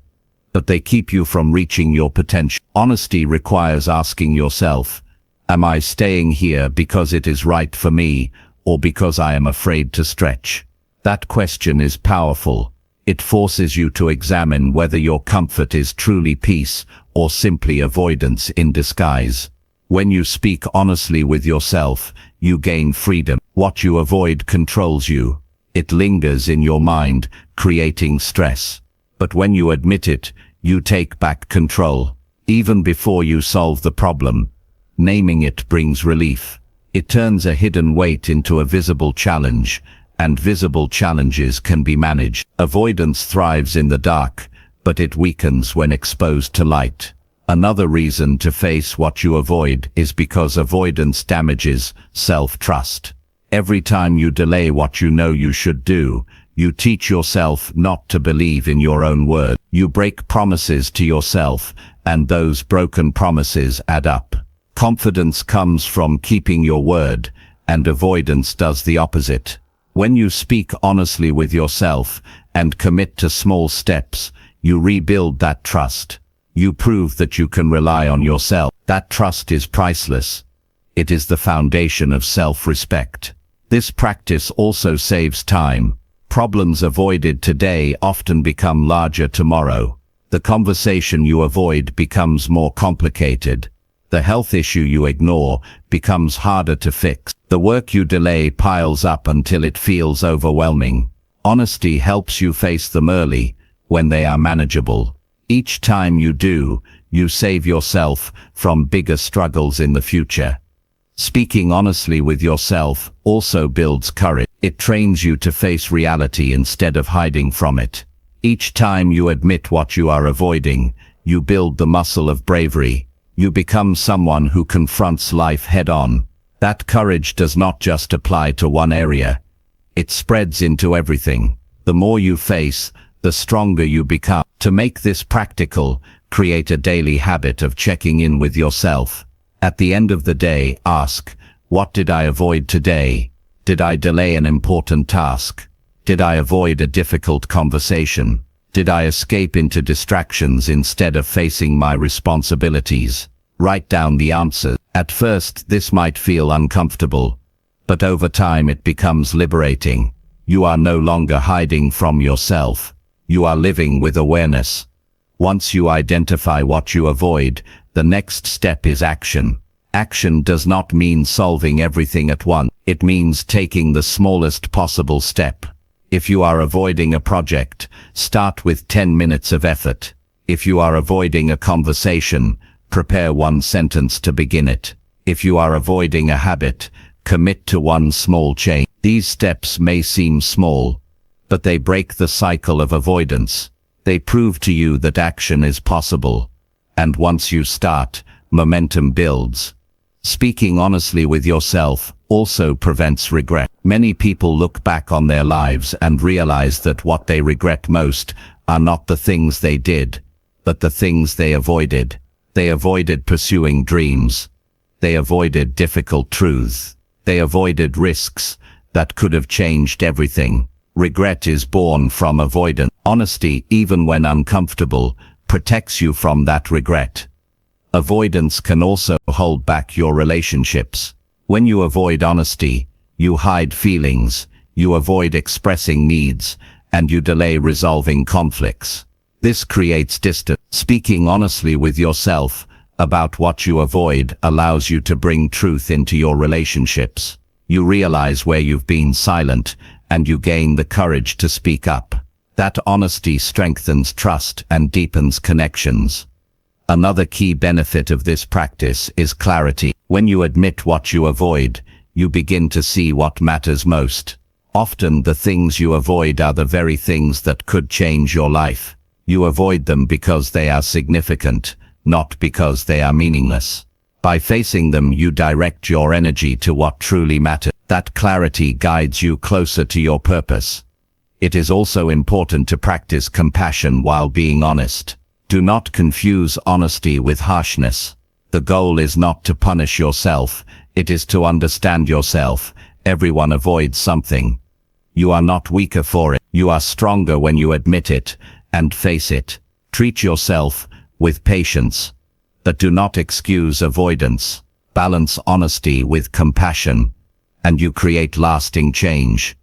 S2: but they keep you from reaching your potential. Honesty requires asking yourself, am I staying here because it is right for me, or because I am afraid to stretch? That question is powerful. It forces you to examine whether your comfort is truly peace or simply avoidance in disguise. When you speak honestly with yourself, you gain freedom. What you avoid controls you. It lingers in your mind, creating stress. But when you admit it, you take back control. Even before you solve the problem, naming it brings relief. It turns a hidden weight into a visible challenge, and visible challenges can be managed. Avoidance thrives in the dark, but it weakens when exposed to light. Another reason to face what you avoid is because avoidance damages self-trust. Every time you delay what you know you should do, you teach yourself not to believe in your own word. You break promises to yourself, and those broken promises add up. Confidence comes from keeping your word, and avoidance does the opposite. When you speak honestly with yourself and commit to small steps, you rebuild that trust. You prove that you can rely on yourself. That trust is priceless. It is the foundation of self-respect. This practice also saves time. Problems avoided today often become larger tomorrow. The conversation you avoid becomes more complicated. The health issue you ignore becomes harder to fix. The work you delay piles up until it feels overwhelming. Honesty helps you face them early, when they are manageable. Each time you do, you save yourself from bigger struggles in the future. Speaking honestly with yourself also builds courage. It trains you to face reality instead of hiding from it. Each time you admit what you are avoiding, you build the muscle of bravery. You become someone who confronts life head-on. That courage does not just apply to one area. It spreads into everything. The more you face, the stronger you become. To make this practical, create a daily habit of checking in with yourself. At the end of the day, ask, what did I avoid today? Did I delay an important task? Did I avoid a difficult conversation? Did I escape into distractions instead of facing my responsibilities? Write down the answers. At first, this might feel uncomfortable, but over time it becomes liberating. You are no longer hiding from yourself. You are living with awareness. Once you identify what you avoid, The next step is action. Action does not mean solving everything at once. It means taking the smallest possible step. If you are avoiding a project, start with 10 minutes of effort. If you are avoiding a conversation, prepare one sentence to begin it. If you are avoiding a habit, commit to one small change. These steps may seem small, but they break the cycle of avoidance. They prove to you that action is possible. And once you start, momentum builds. Speaking honestly with yourself also prevents regret. Many people look back on their lives and realize that what they regret most are not the things they did, but the things they avoided. They avoided pursuing dreams. They avoided difficult truths. They avoided risks that could have changed everything. Regret is born from avoidance. Honesty, even when uncomfortable, protects you from that regret. Avoidance can also hold back your relationships. When you avoid honesty, you hide feelings, you avoid expressing needs, and you delay resolving conflicts. This creates distance. Speaking honestly with yourself about what you avoid allows you to bring truth into your relationships. You realize where you've been silent, and you gain the courage to speak up. That honesty strengthens trust and deepens connections. Another key benefit of this practice is clarity. When you admit what you avoid, you begin to see what matters most. Often the things you avoid are the very things that could change your life. You avoid them because they are significant, not because they are meaningless. By facing them, you direct your energy to what truly matters. That clarity guides you closer to your purpose. It is also important to practice compassion while being honest. Do not confuse honesty with harshness. The goal is not to punish yourself, it is to understand yourself. Everyone avoids something. You are not weaker for it. You are stronger when you admit it and face it. Treat yourself with patience, but do not excuse avoidance. Balance honesty with compassion, and you create lasting change.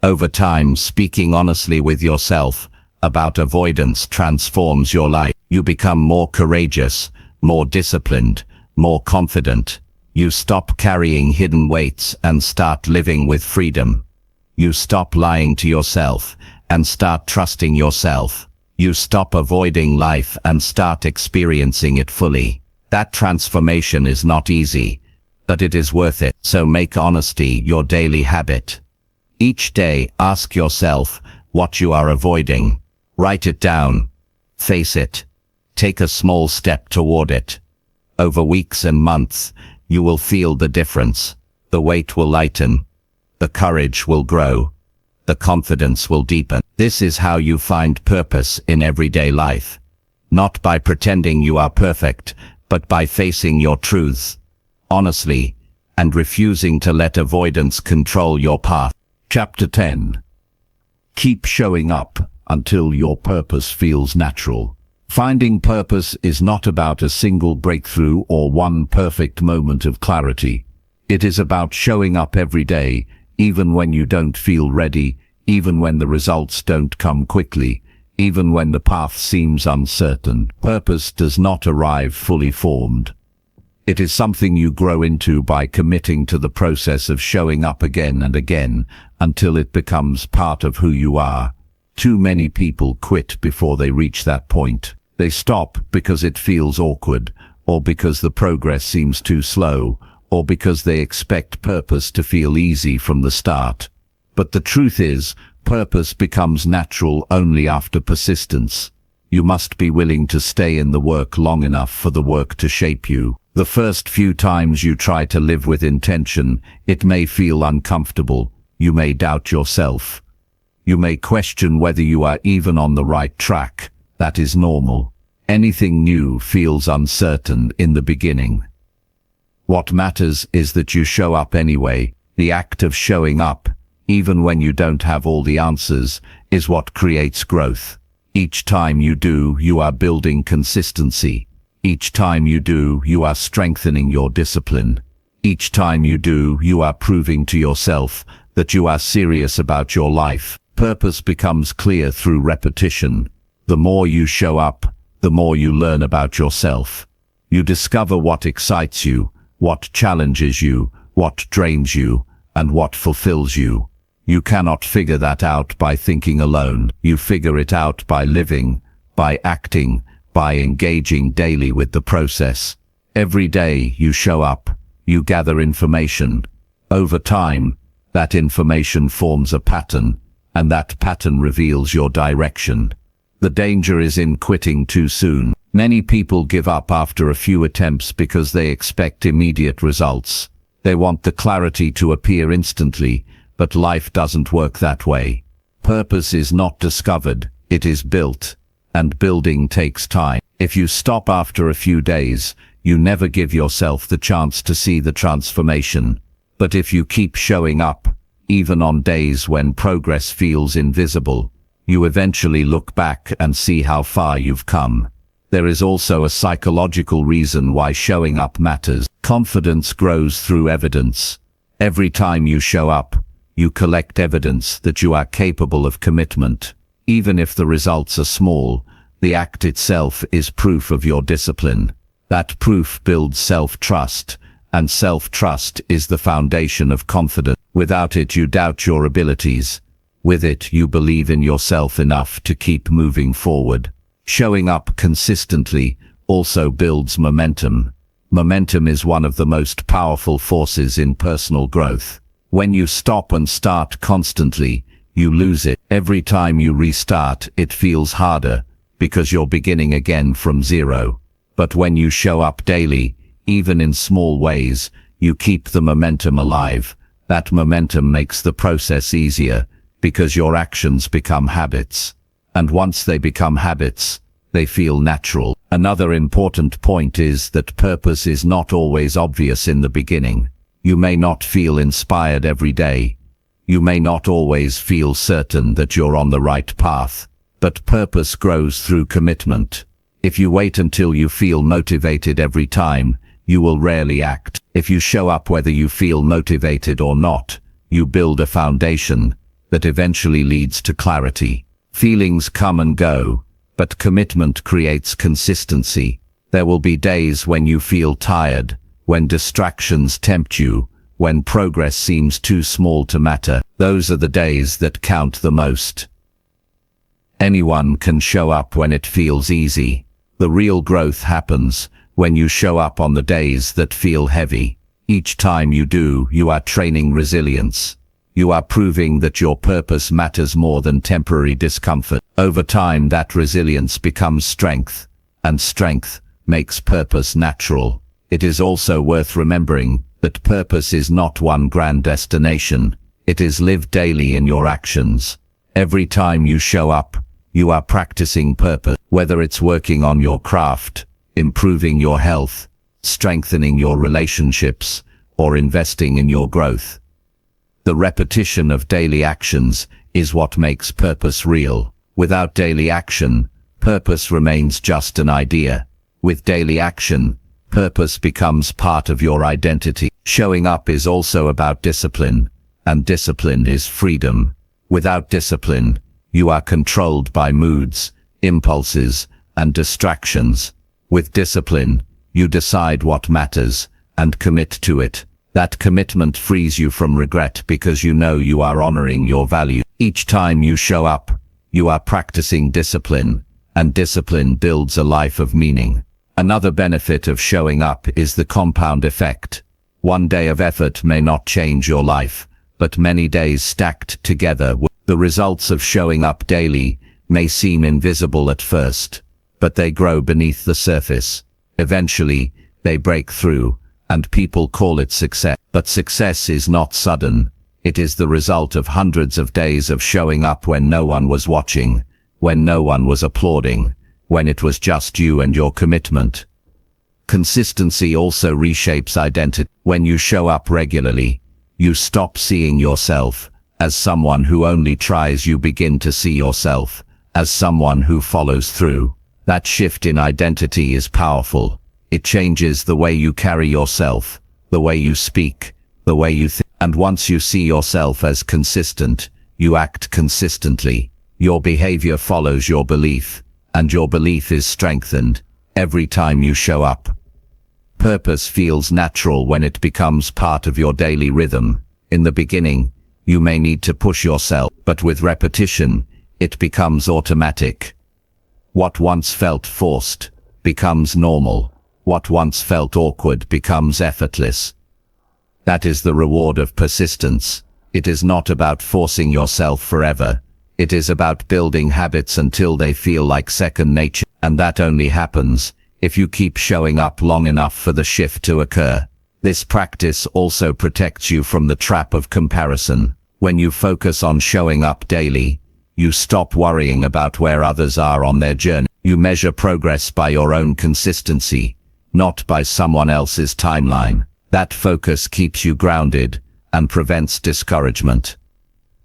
S2: Over time, speaking honestly with yourself about avoidance transforms your life. You become more courageous, more disciplined, more confident. You stop carrying hidden weights and start living with freedom. You stop lying to yourself and start trusting yourself. You stop avoiding life and start experiencing it fully. That transformation is not easy, but it is worth it. So make honesty your daily habit. Each day, ask yourself what you are avoiding. Write it down. Face it. Take a small step toward it. Over weeks and months, you will feel the difference. The weight will lighten. The courage will grow. The confidence will deepen. This is how you find purpose in everyday life. Not by pretending you are perfect, but by facing your truths honestly and refusing to let avoidance control your path.
S1: Chapter 10. Keep showing up until your purpose feels natural. Finding purpose is not about a single breakthrough or one perfect moment of clarity. It is about showing up every day, even when you don't feel ready, even when the results don't come quickly, even when the path seems uncertain. Purpose does not arrive fully formed. It is something you grow into by committing to the process of showing up again and again until it becomes part of who you are. Too many people quit before they reach that point. They stop because it feels awkward, or because the progress seems too slow, or because they expect purpose to feel easy from the start. But the truth is, purpose becomes natural only after persistence. You must be willing to stay in the work long enough for the work to shape you. The first few times you try to live with intention, it may feel uncomfortable. You may doubt yourself. You may question whether you are even on the right track. That is normal. Anything new feels uncertain in the beginning. What matters is that you show up anyway. The act of showing up, even when you don't have all the answers, is what creates growth. Each time you do, you are building consistency. Each time you do, you are strengthening your discipline. Each time you do, you are proving to yourself that you are serious about your life. Purpose becomes clear through repetition. The more you show up, the more you learn about yourself.
S2: You discover what excites you, what challenges you, what drains you, and what fulfills you. You cannot figure that out by thinking alone. You figure it out by living, by acting, by engaging daily with the process. Every day you show up, you gather information. Over time, that information forms a pattern, and that pattern reveals your direction. The danger is in quitting too soon. Many people give up after a few attempts because they expect immediate results. They want the clarity to appear instantly, but life doesn't work that way. Purpose is not discovered, it is built, and building takes time. If you stop after a few days, you never give yourself the chance to see the transformation. But if you keep showing up, even on days when progress feels invisible, you eventually look back and see how far you've come. There is also a psychological reason why showing up matters. Confidence grows through evidence. Every time you show up, you collect evidence that you are capable of commitment. Even if the results are small, the act itself is proof of your discipline. That proof builds self-trust, and self-trust is the foundation of confidence. Without it, you doubt your abilities. With it, you believe in yourself enough to keep moving forward. Showing up consistently also builds momentum. Momentum is one of the most powerful forces in personal growth. When you stop and start constantly, you lose it. Every time you restart, it feels harder, because you're beginning again from zero. But when you show up daily, even in small ways, you keep the momentum alive. That momentum makes the process easier, because your actions become habits. And once they become habits, they feel natural. Another important point is that purpose is not always obvious in the beginning. You may not feel inspired every day. You may not always feel certain that you're on the right path. But purpose grows through commitment. If you wait until you feel motivated every time, you will rarely act. If you show up whether you feel motivated or not, you build a foundation that eventually leads to clarity. Feelings come and go, but commitment creates consistency. There will be days when you feel tired, when distractions tempt you, when progress seems too small to matter. Those are the days that count the most. Anyone can show up when it feels easy. The real growth happens when you show up on the days that feel heavy. Each time you do, you are training resilience. You are proving that your purpose matters more than temporary discomfort. Over time, that resilience becomes strength, and strength makes purpose natural. It is also worth remembering that purpose is not one grand destination. It is lived daily in your actions. Every time you show up, you are practicing purpose, whether it's working on your craft, improving your health, strengthening your relationships, or investing in your growth. The repetition of daily actions is what makes purpose real. Without daily action, purpose remains just an idea. With daily action, purpose becomes part of your identity. Showing up is also about discipline, and discipline is freedom. Without discipline, you are controlled by moods, impulses, and distractions. With discipline, you decide what matters and commit to it. That commitment frees you from regret because you know you are honoring your value. Each time you show up, you are practicing discipline, and discipline builds a life of meaning. Another benefit of showing up is the compound effect. One day of effort may not change your life, but many days stacked together will. The results of showing up daily may seem invisible at first, but they grow beneath the surface. Eventually, they break through, and people call it success. But success is not sudden. It is the result of hundreds of days of showing up when no one was watching, when no one was applauding, when it was just you and your commitment. Consistency also reshapes identity. When you show up regularly, you stop seeing yourself as someone who only tries. You begin to see yourself as someone who follows through. That shift in identity is powerful. It changes the way you carry yourself, the way you speak, the way you think. And once you see yourself as consistent, you act consistently. Your behavior follows your belief, and your belief is strengthened every time you show up. Purpose feels natural when it becomes part of your daily rhythm. In the beginning, you may need to push yourself, but with repetition, it becomes automatic. What once felt forced becomes normal. What once felt awkward becomes effortless. That is the reward of persistence. It is not about forcing yourself forever. It is about building habits until they feel like second nature, and that only happens if you keep showing up long enough for the shift to occur. This practice also protects you from the trap of comparison. When you focus on showing up daily, you stop worrying about where others are on their journey. You measure progress by your own consistency, not by someone else's timeline. That focus keeps you grounded and prevents discouragement.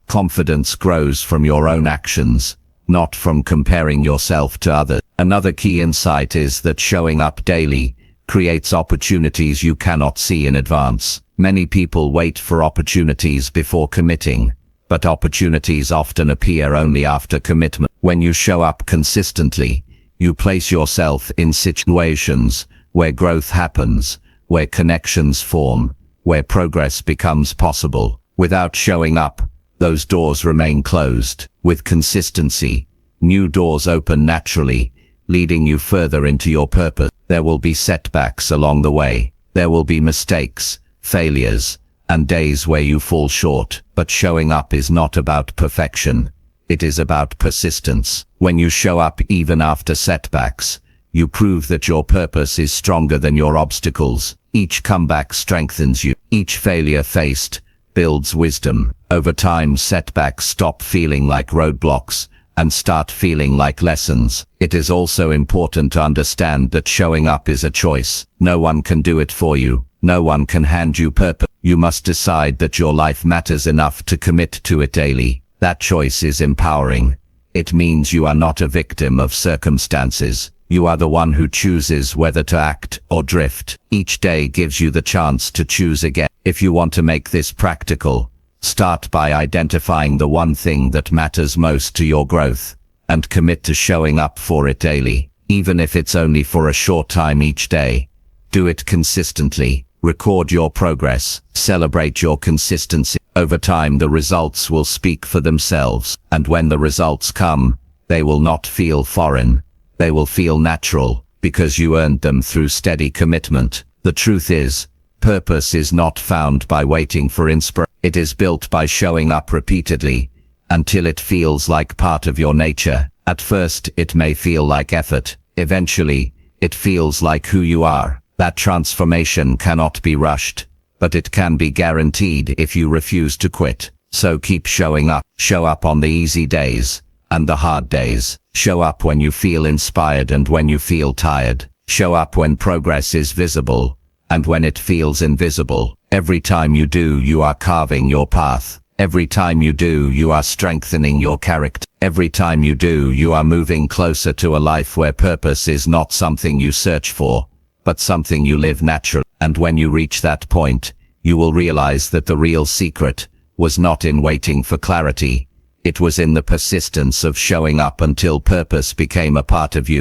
S2: Confidence grows from your own actions, not from comparing yourself to others. Another key insight is that showing up daily creates opportunities you cannot see in advance. Many people wait for opportunities before committing, but opportunities often appear only after commitment. When you show up consistently, you place yourself in situations where growth happens, where connections form, where progress becomes possible. Without showing up, those doors remain closed. With consistency, new doors open naturally, leading you further into your purpose. There will be setbacks along the way. There will be mistakes, failures, and days where you fall short. But showing up is not about perfection. It is about persistence. When you show up even after setbacks, you prove that your purpose is stronger than your obstacles. Each comeback strengthens you. Each failure faced builds wisdom. Over time, setbacks stop feeling like roadblocks and start feeling like lessons. It is also important to understand that showing up is a choice. No one can do it for you. No one can hand you purpose. You must decide that your life matters enough to commit to it daily. That choice is empowering. It means you are not a victim of circumstances. You are the one who chooses whether to act or drift. Each day gives you the chance to choose again. If you want to make this practical, start by identifying the one thing that matters most to your growth, and commit to showing up for it daily. Even if it's only for a short time each day, do it consistently. Record your progress. Celebrate your consistency. Over time, the results will speak for themselves, and when the results come, they will not feel foreign. They will feel natural, because you earned them through steady commitment. The truth is, purpose is not found by waiting for inspiration. It is built by showing up repeatedly, until it feels like part of your nature. At first, it may feel like effort. Eventually, it feels like who you are. That transformation cannot be rushed, but it can be guaranteed if you refuse to quit. So keep showing up. Show up on the easy days and the hard days. Show up when you feel inspired and when you feel tired. Show up when progress is visible and when it feels invisible. Every time you do, you are carving your path. Every time you do, you are strengthening your character. Every time you do, you are moving closer to a life where purpose is not something you search for, but something you live naturally. And when you reach that point, you will realize that the real secret was not in waiting for clarity. It was in the persistence of showing up until purpose became a part of you.